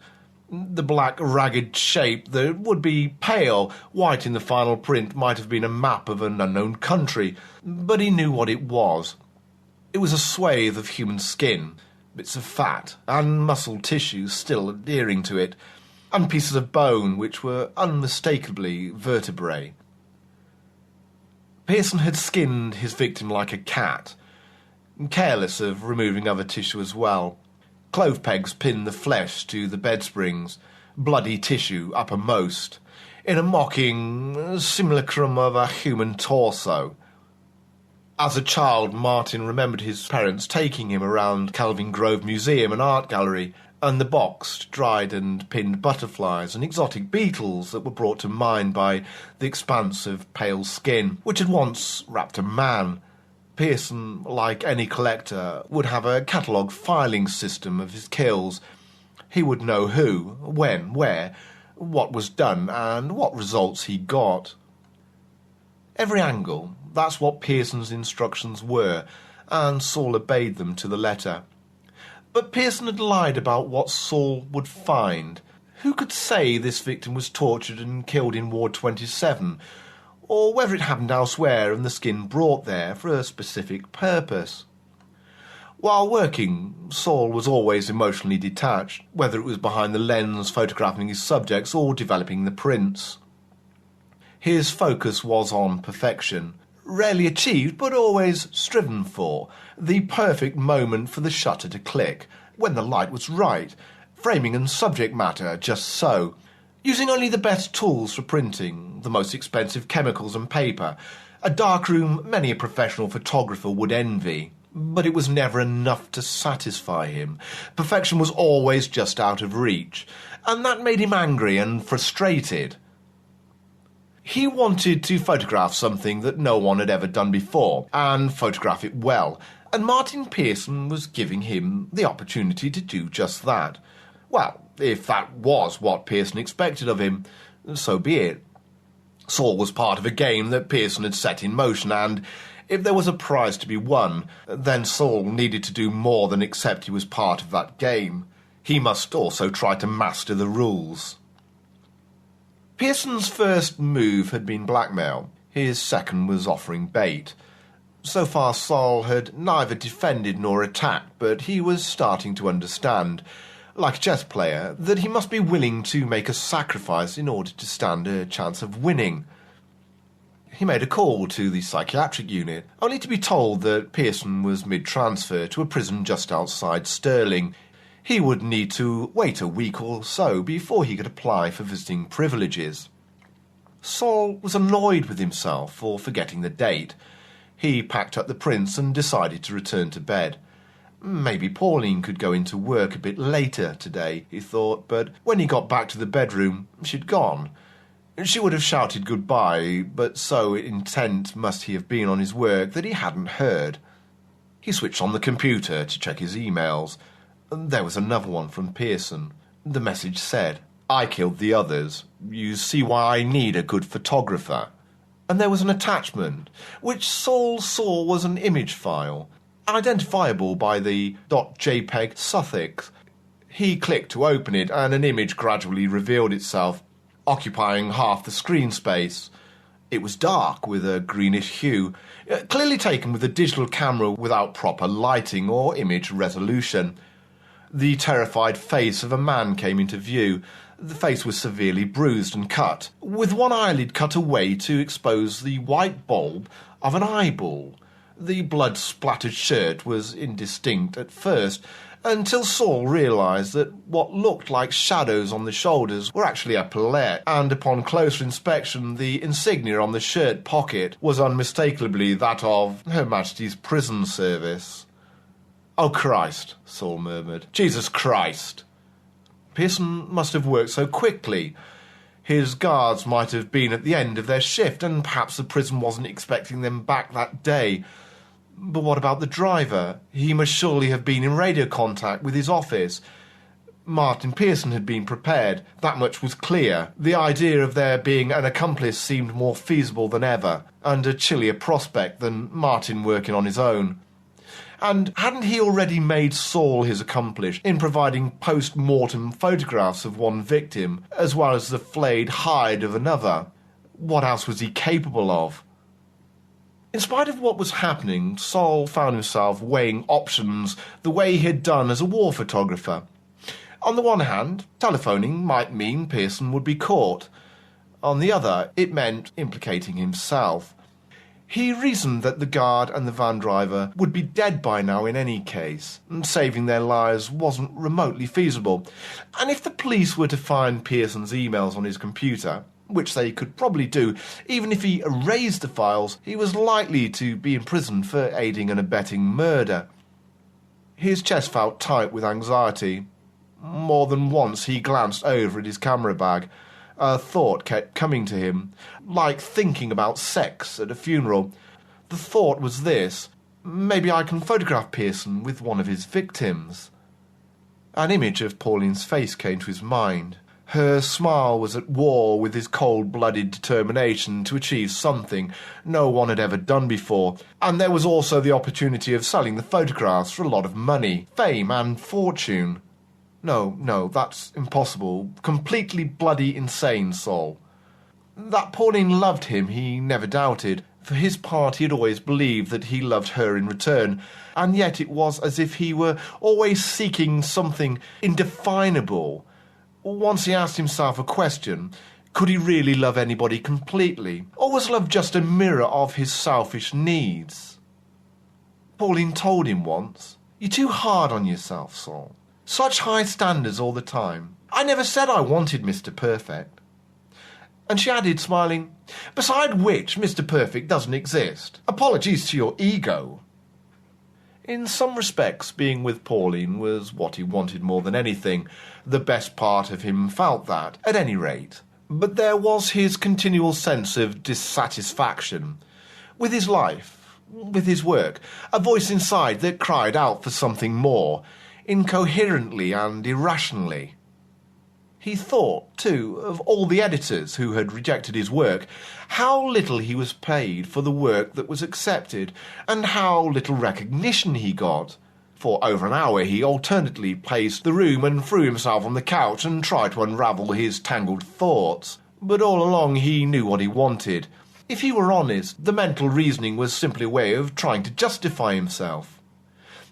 The black, ragged shape that would be pale white in the final print might have been a map of an unknown country, but he knew what it was. It was a swathe of human skin, bits of fat and muscle tissue still adhering to it, and pieces of bone which were unmistakably vertebrae. Pearson had skinned his victim like a cat, careless of removing other tissue as well. Clove pegs pinned the flesh to the bed springs, bloody tissue uppermost, in a mocking simulacrum of a human torso. As a child, Martin remembered his parents taking him around Kelvin Grove Museum and Art Gallery, and the boxed, dried and pinned butterflies and exotic beetles that were brought to mind by the expanse of pale skin, which had once wrapped a man. Pearson, like any collector, would have a catalogue filing system of his kills. He would know who, when, where, what was done, and what results he got. Every angle, that's what Pearson's instructions were, and Saul obeyed them to the letter. But Pearson had lied about what Saul would find. Who could say this victim was tortured and killed in Ward 27, or whether it happened elsewhere and the skin brought there for a specific purpose? While working, Saul was always emotionally detached, whether it was behind the lens photographing his subjects or developing the prints. His focus was on perfection, rarely achieved but always striven for, the perfect moment for the shutter to click, when the light was right, framing and subject matter just so, using only the best tools for printing, the most expensive chemicals and paper, a darkroom many a professional photographer would envy. But it was never enough to satisfy him. Perfection was always just out of reach, and that made him angry and frustrated. He wanted to photograph something that no one had ever done before, and photograph it well, and Martin Pearson was giving him the opportunity to do just that. Well, if that was what Pearson expected of him, so be it. Saul was part of a game that Pearson had set in motion, and if there was a prize to be won, then Saul needed to do more than accept he was part of that game. He must also try to master the rules. Pearson's first move had been blackmail. His second was offering bait. So far Saul had neither defended nor attacked, but he was starting to understand, like a chess player, that he must be willing to make a sacrifice in order to stand a chance of winning. He made a call to the psychiatric unit, only to be told that Pearson was mid-transfer to a prison just outside Stirling. He would need to wait a week or so before he could apply for visiting privileges. Saul was annoyed with himself for forgetting the date. He packed up the prints and decided to return to bed. Maybe Pauline could go into work a bit later today, he thought, but when he got back to the bedroom, she'd gone. She would have shouted goodbye, but so intent must he have been on his work that he hadn't heard. He switched on the computer to check his emails. There was another one from Pearson. The message said, "I killed the others. You see why I need a good photographer." And there was an attachment, which Saul saw was an image file, identifiable by the .jpeg suffix. He clicked to open it, and an image gradually revealed itself, occupying half the screen space. It was dark, with a greenish hue, clearly taken with a digital camera without proper lighting or image resolution. The terrified face of a man came into view. The face was severely bruised and cut, with one eyelid cut away to expose the white bulb of an eyeball. The blood-splattered shirt was indistinct at first, until Saul realised that what looked like shadows on the shoulders were actually epaulettes, and upon closer inspection the insignia on the shirt pocket was unmistakably that of Her Majesty's Prison Service. "Oh, Christ," Saul murmured. "Jesus Christ." Pearson must have worked so quickly. His guards might have been at the end of their shift, and perhaps the prison wasn't expecting them back that day. But what about the driver? He must surely have been in radio contact with his office. Martin Pearson had been prepared, that much was clear. The idea of there being an accomplice seemed more feasible than ever, and a chillier prospect than Martin working on his own. And hadn't he already made Saul his accomplice in providing post-mortem photographs of one victim, as well as the flayed hide of another? What else was he capable of? In spite of what was happening, Saul found himself weighing options the way he had done as a war photographer. On the one hand, telephoning might mean Pearson would be caught. On the other, it meant implicating himself. He reasoned that the guard and the van driver would be dead by now in any case, and saving their lives wasn't remotely feasible. And if the police were to find Pearson's emails on his computer, which they could probably do, even if he erased the files, he was likely to be imprisoned for aiding and abetting murder. His chest felt tight with anxiety. More than once he glanced over at his camera bag. A thought kept coming to him, like thinking about sex at a funeral. The thought was this: maybe I can photograph Pearson with one of his victims. An image of Pauline's face came to his mind. Her smile was at war with his cold-blooded determination to achieve something no one had ever done before, and there was also the opportunity of selling the photographs for a lot of money, fame and fortune. No, that's impossible. Completely bloody insane, Saul. That Pauline loved him he never doubted. For his part, he had always believed that he loved her in return, and yet it was as if he were always seeking something indefinable. Once he asked himself a question: could he really love anybody completely? Or was love just a mirror of his selfish needs? Pauline told him once, "You're too hard on yourself, Saul. Such high standards all the time. I never said I wanted Mr. Perfect." And she added, smiling, "Beside which, Mr. Perfect doesn't exist. Apologies to your ego." In some respects, being with Pauline was what he wanted more than anything. The best part of him felt that, at any rate. But there was his continual sense of dissatisfaction with his life, with his work, a voice inside that cried out for something more, incoherently and irrationally. He thought, too, of all the editors who had rejected his work, how little he was paid for the work that was accepted, and how little recognition he got. For over an hour he alternately paced the room and threw himself on the couch and tried to unravel his tangled thoughts. But all along he knew what he wanted. If he were honest, the mental reasoning was simply a way of trying to justify himself.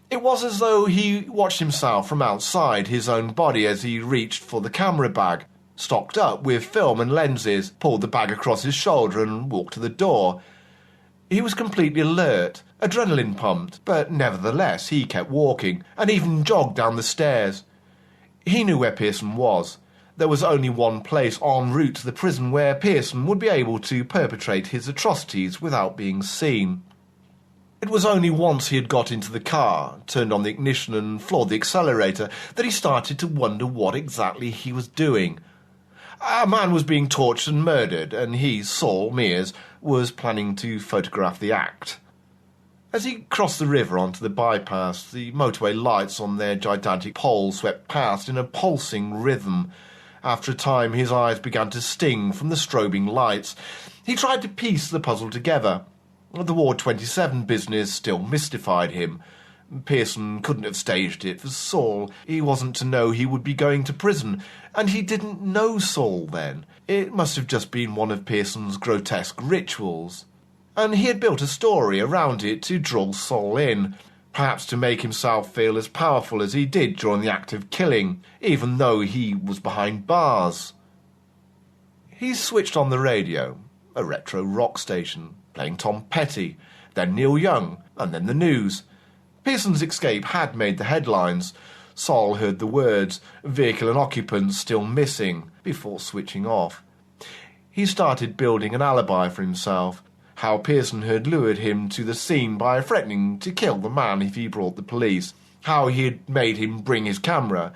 It was as though he watched himself from outside his own body as he reached for the camera bag, stocked up with film and lenses, pulled the bag across his shoulder and walked to the door. He was completely alert, adrenaline pumped, but nevertheless he kept walking, and even jogged down the stairs. He knew where Pearson was. There was only one place en route to the prison where Pearson would be able to perpetrate his atrocities without being seen. It was only once he had got into the car, turned on the ignition and floored the accelerator, that he started to wonder what exactly he was doing. A man was being tortured and murdered, and he, Saul Mears, was planning to photograph the act. As he crossed the river onto the bypass, the motorway lights on their gigantic poles swept past in a pulsing rhythm. After a time, his eyes began to sting from the strobing lights. He tried to piece the puzzle together. The Ward 27 business still mystified him. Pearson couldn't have staged it for Saul. He wasn't to know he would be going to prison, and he didn't know Saul then. It must have just been one of Pearson's grotesque rituals. And he had built a story around it to draw Saul in, perhaps to make himself feel as powerful as he did during the act of killing, even though he was behind bars. He switched on the radio, a retro rock station, playing Tom Petty, then Neil Young, and then the news. Pearson's escape had made the headlines. Saul heard the words, "vehicle and occupants still missing," before switching off. He started building an alibi for himself. How Pearson had lured him to the scene by threatening to kill the man if he brought the police. How he had made him bring his camera.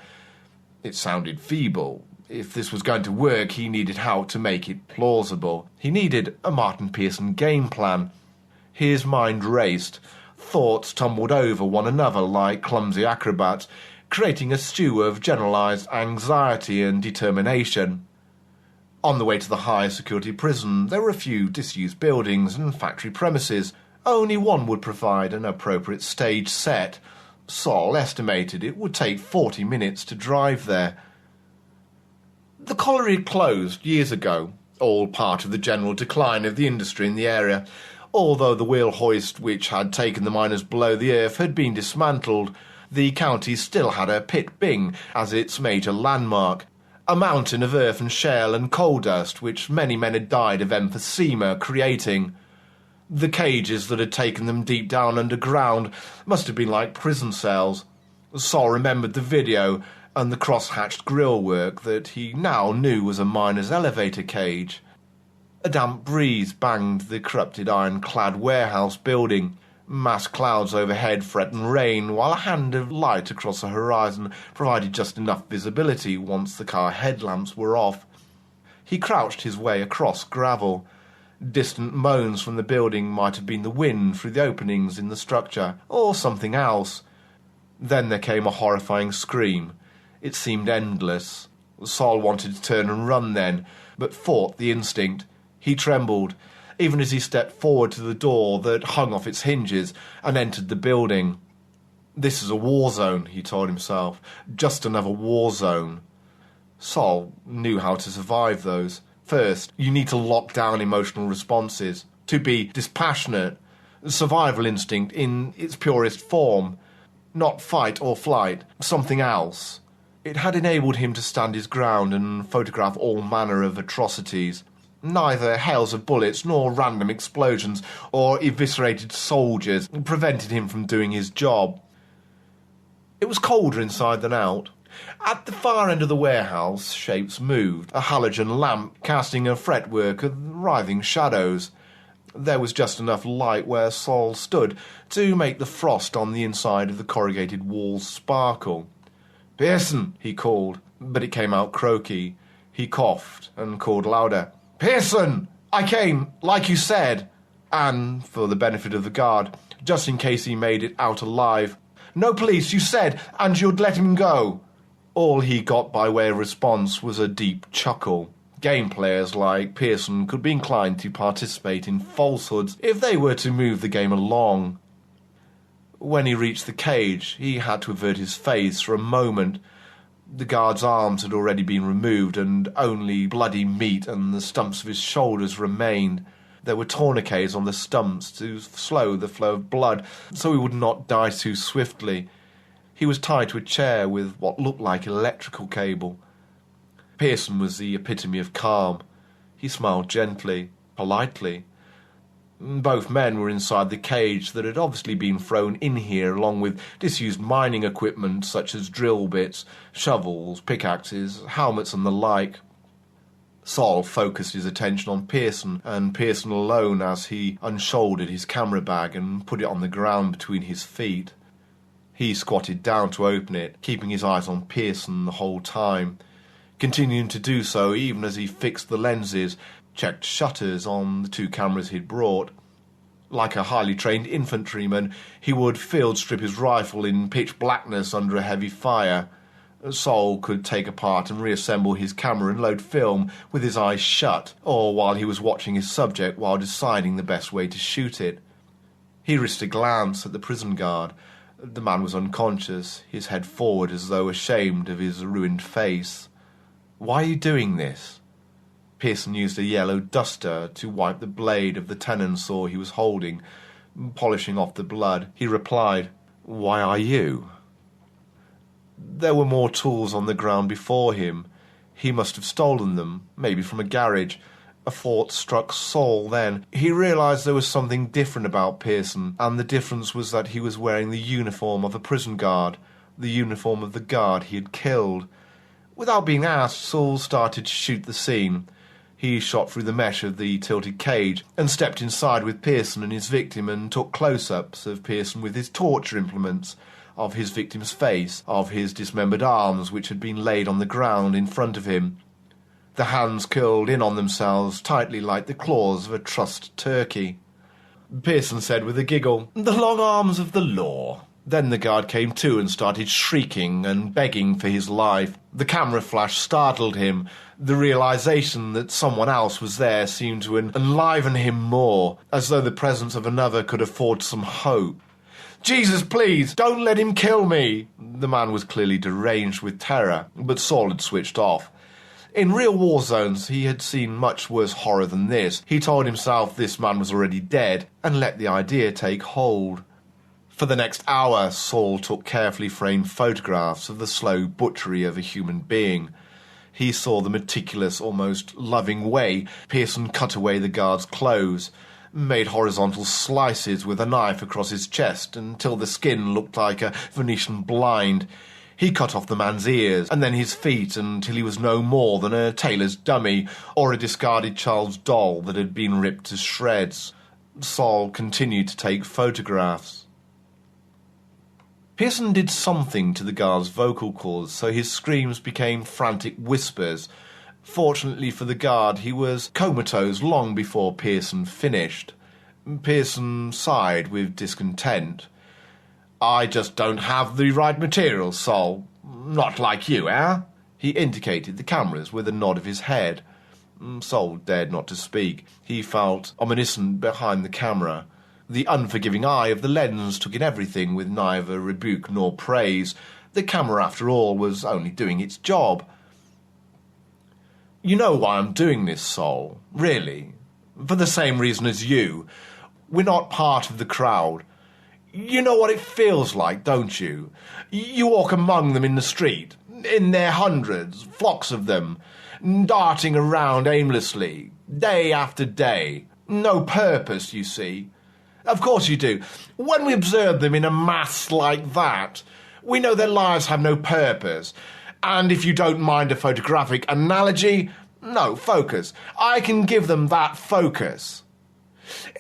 It sounded feeble. If this was going to work, he needed help to make it plausible. He needed a Martin Pearson game plan. His mind raced. Thoughts tumbled over one another like clumsy acrobats, creating a stew of generalised anxiety and determination. On the way to the high-security prison, there were a few disused buildings and factory premises. Only one would provide an appropriate stage set. Saul estimated it would take 40 minutes to drive there. The colliery had closed years ago, all part of the general decline of the industry in the area. Although the wheel hoist which had taken the miners below the earth had been dismantled, the county still had a pit Bing as its major landmark. A mountain of earth and shale and coal dust which many men had died of emphysema creating. The cages that had taken them deep down underground must have been like prison cells. Saul remembered the video and the cross-hatched grillwork that he now knew was a miner's elevator cage. A damp breeze banged the corrupted iron-clad warehouse building. Mass clouds overhead threatened rain, while a hand of light across the horizon provided just enough visibility once the car headlamps were off. He crouched his way across gravel. Distant moans from the building might have been the wind through the openings in the structure, or something else. Then there came a horrifying scream. It seemed endless. Saul wanted to turn and run then, but fought the instinct. He trembled, even as he stepped forward to the door that hung off its hinges and entered the building. This is a war zone, he told himself. Just another war zone. Saul knew how to survive those. First, you need to lock down emotional responses, to be dispassionate, survival instinct in its purest form, not fight or flight, something else. It had enabled him to stand his ground and photograph all manner of atrocities. Neither hails of bullets nor random explosions or eviscerated soldiers prevented him from doing his job. It was colder inside than out. At the far end of the warehouse, shapes moved, a halogen lamp casting a fretwork of writhing shadows. There was just enough light where Saul stood to make the frost on the inside of the corrugated walls sparkle. "Pearson," he called, but it came out croaky. He coughed and called louder. "Pearson! I came, like you said." And, for the benefit of the guard, just in case he made it out alive, "No police, you said, and you'd let him go." All he got by way of response was a deep chuckle. Game players like Pearson could be inclined to participate in falsehoods if they were to move the game along. When he reached the cage, he had to avert his face for a moment. The guard's arms had already been removed, and only bloody meat and the stumps of his shoulders remained. There were tourniquets on the stumps to slow the flow of blood, so he would not die too swiftly. He was tied to a chair with what looked like electrical cable. Pearson was the epitome of calm. He smiled gently, politely. Both men were inside the cage that had obviously been thrown in here along with disused mining equipment such as drill bits, shovels, pickaxes, helmets and the like. Saul focused his attention on Pearson, and Pearson alone, as he unshouldered his camera bag and put it on the ground between his feet. He squatted down to open it, keeping his eyes on Pearson the whole time. continuing to do so even as he fixed the lenses, checked shutters on the 2 cameras he'd brought. Like a highly trained infantryman, he would field strip his rifle in pitch blackness under a heavy fire. Sol could take apart and reassemble his camera and load film with his eyes shut, or while he was watching his subject while deciding the best way to shoot it. He risked a glance at the prison guard. The man was unconscious, his head forward as though ashamed of his ruined face. "Why are you doing this?" Pearson used a yellow duster to wipe the blade of the tenon saw he was holding, polishing off the blood. He replied, "Why are you?" There were more tools on the ground before him. He must have stolen them, maybe from a garage. A thought struck Sol then. He realised there was something different about Pearson, and the difference was that he was wearing the uniform of a prison guard, the uniform of the guard he had killed. Without being asked, Sol started to shoot the scene. He shot through the mesh of the tilted cage and stepped inside with Pearson and his victim and took close-ups of Pearson with his torture implements, of his victim's face, of his dismembered arms which had been laid on the ground in front of him. The hands curled in on themselves tightly like the claws of a trussed turkey. Pearson said with a giggle, "The long arms of the law." Then the guard came to and started shrieking and begging for his life. The camera flash startled him. The realization that someone else was there seemed to enliven him more, as though the presence of another could afford some hope. "Jesus, please, don't let him kill me!" The man was clearly deranged with terror, but Sol had switched off. In real war zones, he had seen much worse horror than this. He told himself this man was already dead, and let the idea take hold. For the next hour, Sol took carefully framed photographs of the slow butchery of a human being. He saw the meticulous, almost loving way Pearson cut away the guard's clothes, made horizontal slices with a knife across his chest until the skin looked like a Venetian blind. He cut off the man's ears and then his feet until he was no more than a tailor's dummy or a discarded child's doll that had been ripped to shreds. Sol continued to take photographs. Pearson did something to the guard's vocal cords, so his screams became frantic whispers. Fortunately for the guard, he was comatose long before Pearson finished. Pearson sighed with discontent. "I just don't have the right material, Sol. Not like you, eh?" He indicated the cameras with a nod of his head. Sol dared not to speak. He felt omniscient behind the camera. The unforgiving eye of the lens took in everything with neither rebuke nor praise. The camera, after all, was only doing its job. "You know why I'm doing this, Sol, really. For the same reason as you. We're not part of the crowd. You know what it feels like, don't you? You walk among them in the street, in their hundreds, flocks of them, darting around aimlessly, day after day. No purpose, you see. Of course you do. When we observe them in a mass like that, we know their lives have no purpose. And if you don't mind a photographic analogy, no, focus. I can give them that focus.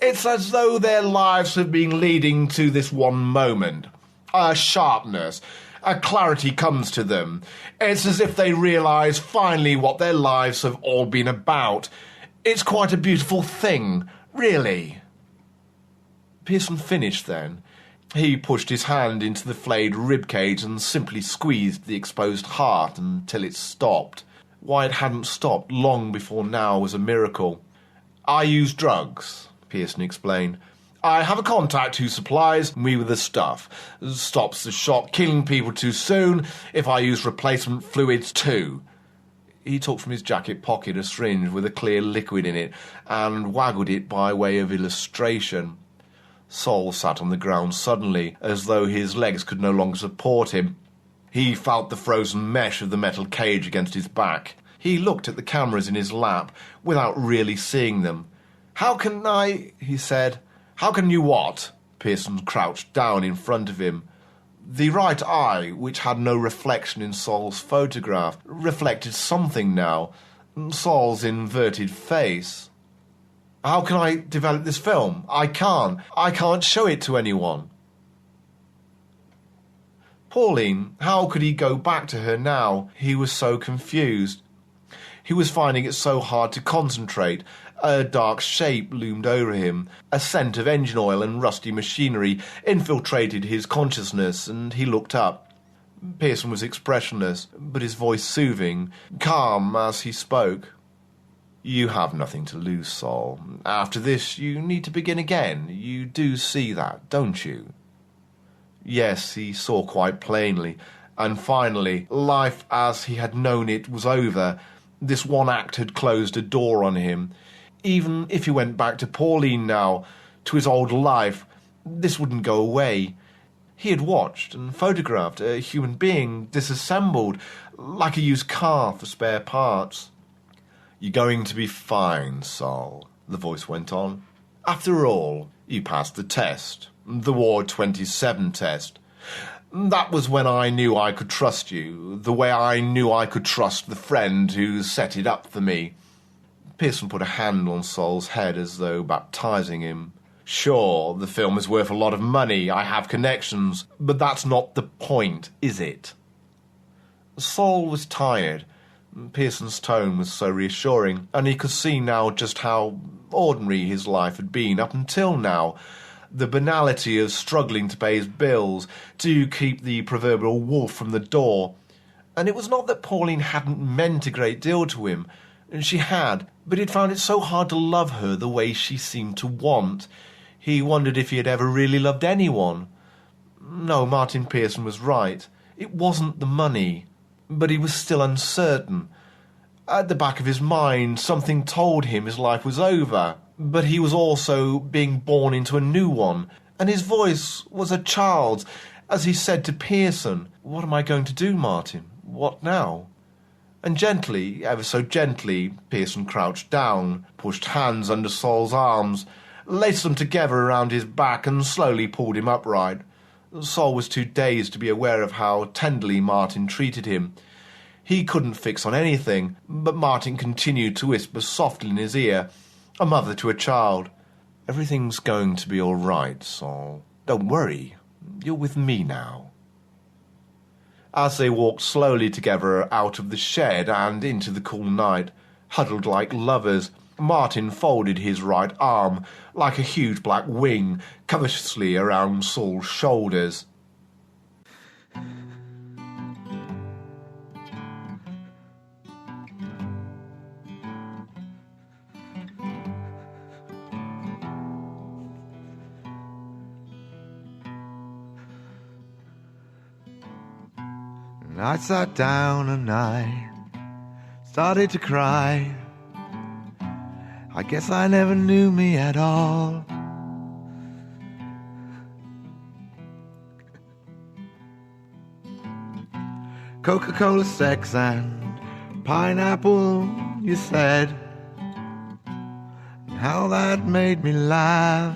It's as though their lives have been leading to this one moment. A sharpness, a clarity comes to them. It's as if they realise finally what their lives have all been about. It's quite a beautiful thing, really." Pearson finished then. He pushed his hand into the flayed ribcage and simply squeezed the exposed heart until it stopped. Why it hadn't stopped long before now was a miracle. "I use drugs," Pearson explained. "I have a contact who supplies me with the stuff. Stops the shock killing people too soon if I use replacement fluids too." He took from his jacket pocket a syringe with a clear liquid in it and waggled it by way of illustration. Sol sat on the ground suddenly, as though his legs could no longer support him. He felt the frozen mesh of the metal cage against his back. He looked at the cameras in his lap without really seeing them. "How can I—" he said. "How can you what?" Pearson crouched down in front of him. The right eye, which had no reflection in Sol's photograph, reflected something now. Sol's inverted face. "How can I develop this film? I can't show it to anyone." Pauline, how could he go back to her now? He was so confused. He was finding it so hard to concentrate. A dark shape loomed over him. A scent of engine oil and rusty machinery infiltrated his consciousness, and he looked up. Pearson was expressionless, but his voice soothing, calm as he spoke. You have nothing to lose, Saul. After this, you need to begin again. You do see that, don't you? Yes, he saw quite plainly. And finally, life as he had known it was over. This one act had closed a door on him. Even if he went back to Pauline now, to his old life, this wouldn't go away. He had watched and photographed a human being disassembled, like a used car for spare parts. You're going to be fine, Saul, the voice went on. After all, you passed the test, the Ward 27 test. That was when I knew I could trust you, the way I knew I could trust the friend who set it up for me. Pearson put a hand on Saul's head as though baptizing him. Sure, the film is worth a lot of money, I have connections, but that's not the point, is it? Saul was tired. Pearson's tone was so reassuring, and he could see now just how ordinary his life had been up until now. The banality of struggling to pay his bills, to keep the proverbial wolf from the door. And it was not that Pauline hadn't meant a great deal to him. She had, but he'd found it so hard to love her the way she seemed to want. He wondered if he had ever really loved anyone. No, Martin Pearson was right. It wasn't the money. But he was still uncertain. At the back of his mind, something told him his life was over. But he was also being born into a new one. And his voice was a child's, as he said to Pearson, "What am I going to do, Martin? What now?" And gently, ever so gently, Pearson crouched down, pushed hands under Saul's arms, laced them together around his back and slowly pulled him upright. Saul was too dazed to be aware of how tenderly Martin treated him. He couldn't fix on anything, but Martin continued to whisper softly in his ear, a mother to a child. "Everything's going to be all right, Saul. Don't worry. You're with me now." As they walked slowly together out of the shed and into the cool night, huddled like lovers, Martin folded his right arm, like a huge black wing, covetously around Saul's shoulders. And I sat down and I started to cry. I guess I never knew me at all. Coca-Cola, sex and pineapple, you said. And how that made me laugh.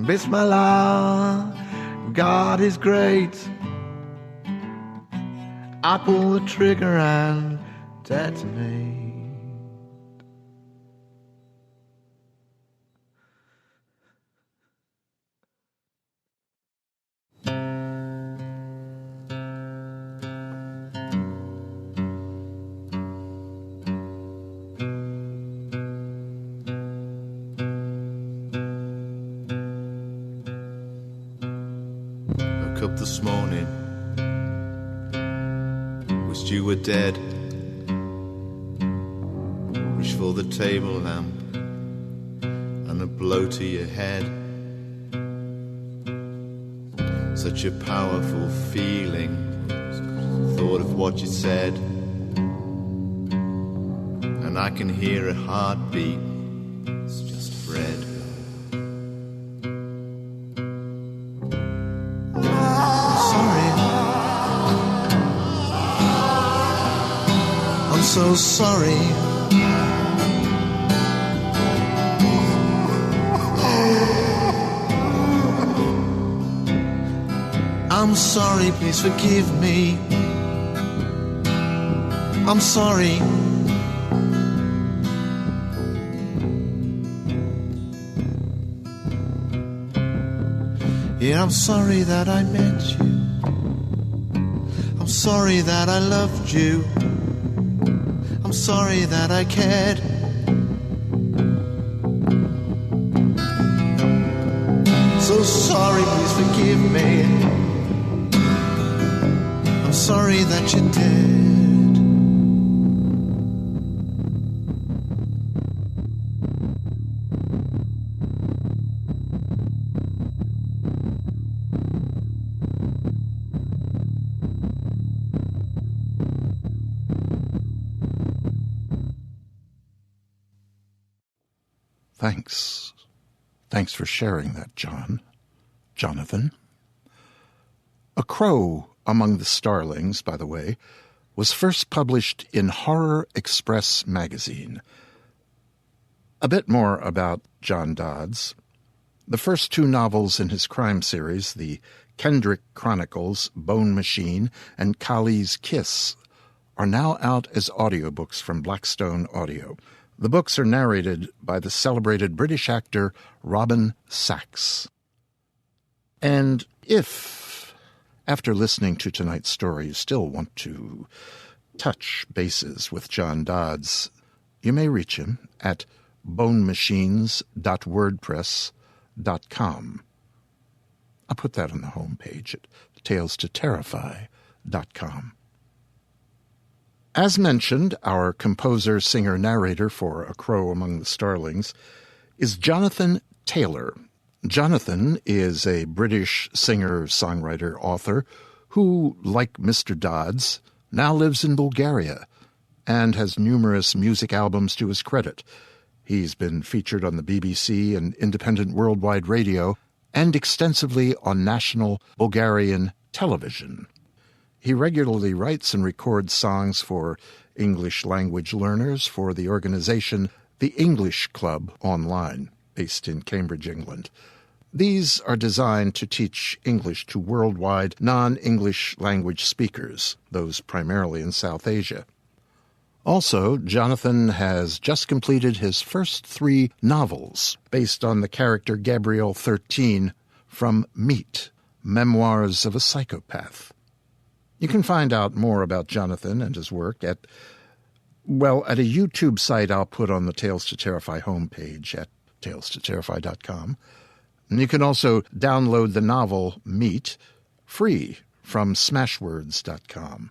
Bismillah, God is great. I pull the trigger and detonate. Up this morning, wished you were dead. Reach for the table lamp and a blow to your head. Such a powerful feeling, thought of what you said, and I can hear a heartbeat. It's just Fred. I'm so sorry. I'm sorry, please forgive me. I'm sorry. Yeah, I'm sorry that I met you. I'm sorry that I loved you. I'm sorry that I cared. So sorry, please forgive me. I'm sorry that you did. Thanks. Thanks for sharing that, Jonathan. A Crow Among the Starlings, by the way, was first published in Horror Express magazine. A bit more about John Dodds. The first two novels in his crime series, the Kendrick Chronicles, Bone Machine, and Kali's Kiss, are now out as audiobooks from Blackstone Audio. The books are narrated by the celebrated British actor Robin Sachs. And if, after listening to tonight's story, you still want to touch bases with John Dodds, you may reach him at bonemachines.wordpress.com. I'll put that on the homepage at talestoterrify.com. As mentioned, our composer, singer, narrator for A Crow Among the Starlings is Jonathan Taylor. Jonathan is a British singer, songwriter, author who, like Mr. Dodds, now lives in Bulgaria and has numerous music albums to his credit. He's been featured on the BBC and independent worldwide radio and extensively on national Bulgarian television. He regularly writes and records songs for English language learners for the organization The English Club Online, based in Cambridge, England. These are designed to teach English to worldwide non-English language speakers, those primarily in South Asia. Also, Jonathan has just completed his first 3 novels based on the character Gabrielle 13 from Meet, Memoirs of a Psychopath. You can find out more about Jonathan and his work at a YouTube site I'll put on the Tales to Terrify homepage at talestoterrify.com. And you can also download the novel Meet free from smashwords.com.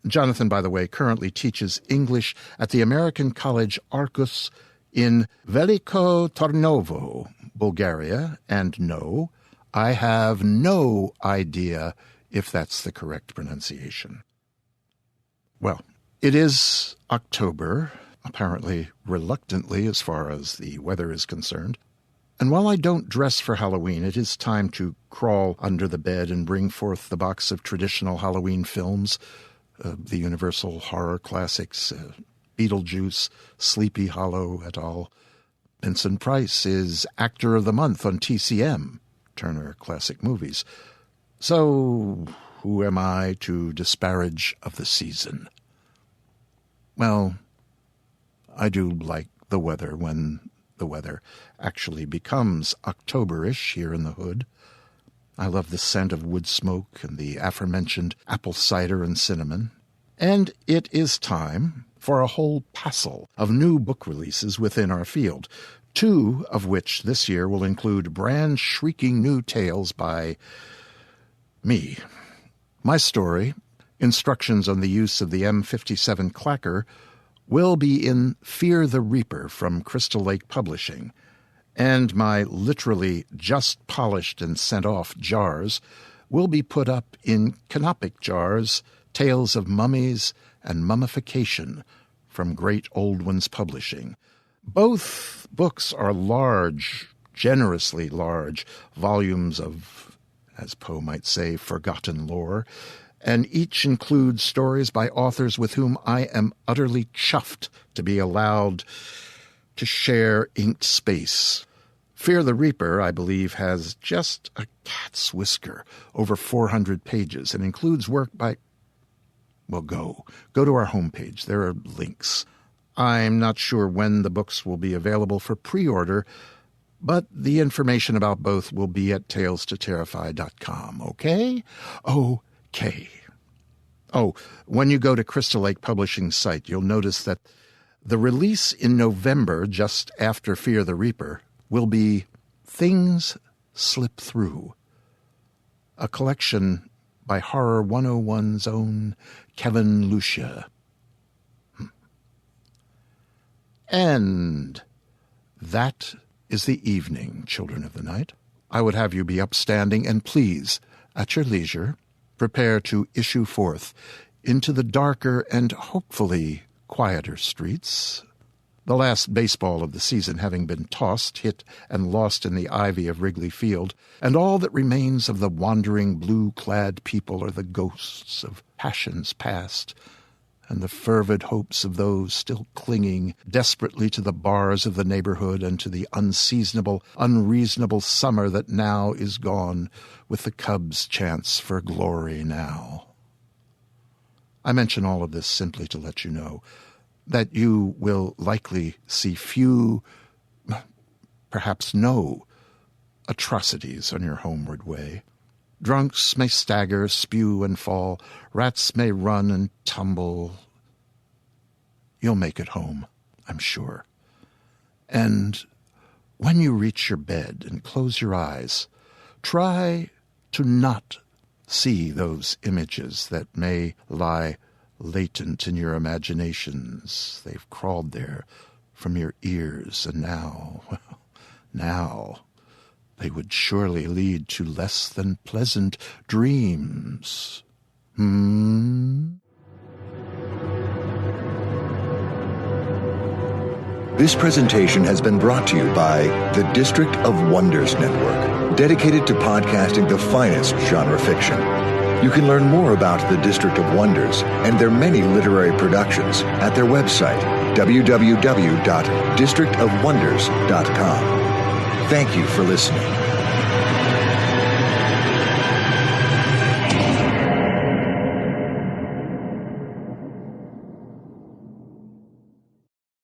Jonathan, by the way, currently teaches English at the American College Arcus in Veliko Tarnovo, Bulgaria, and no, I have no idea if that's the correct pronunciation. Well, it is October, apparently reluctantly as far as the weather is concerned. And while I don't dress for Halloween, it is time to crawl under the bed and bring forth the box of traditional Halloween films, the Universal horror classics, Beetlejuice, Sleepy Hollow et al. Vincent Price is Actor of the Month on TCM, Turner Classic Movies. So, who am I to disparage of the season? Well, I do like the weather when the weather actually becomes October-ish here in the hood. I love the scent of wood smoke and the aforementioned apple cider and cinnamon. And it is time for a whole passel of new book releases within our field, 2 of which this year will include brand shrieking new tales by me. My story, Instructions on the Use of the M57 Clacker, will be in Fear the Reaper from Crystal Lake Publishing, and my literally just polished and sent off jars will be put up in Canopic Jars, Tales of Mummies and Mummification from Great Old Ones Publishing. Both books are large, generously large volumes of, as Poe might say, forgotten lore, and each includes stories by authors with whom I am utterly chuffed to be allowed to share inked space Fear the Reaper, I believe, has just a cat's whisker over 400 pages and includes work by... Well, go to our homepage. There are links. I'm not sure when the books will be available for pre-order, but the information about both will be at talestoterrify.com, okay? Okay. Oh, when you go to Crystal Lake Publishing's site, you'll notice that the release in November, just after Fear the Reaper, will be Things Slip Through, a collection by Horror 101's own Kevin Lucia. And that is the evening, children of the night. I would have you be upstanding, and please, at your leisure, prepare to issue forth into the darker and hopefully quieter streets. The last baseball of the season having been tossed, hit, and lost in the ivy of Wrigley Field, and all that remains of the wandering blue-clad people are the ghosts of passions past, and the fervid hopes of those still clinging desperately to the bars of the neighborhood and to the unseasonable, unreasonable summer that now is gone, with the Cubs' chance for glory now. I mention all of this simply to let you know that you will likely see few, perhaps no, atrocities on your homeward way. Drunks may stagger, spew, and fall. Rats may run and tumble. You'll make it home, I'm sure. And when you reach your bed and close your eyes, try to not see those images that may lie latent in your imaginations. They've crawled there from your ears, and now they would surely lead to less than pleasant dreams. This presentation has been brought to you by the District of Wonders Network, dedicated to podcasting the finest genre fiction. You can learn more about the District of Wonders and their many literary productions at their website, www.districtofwonders.com. Thank you for listening.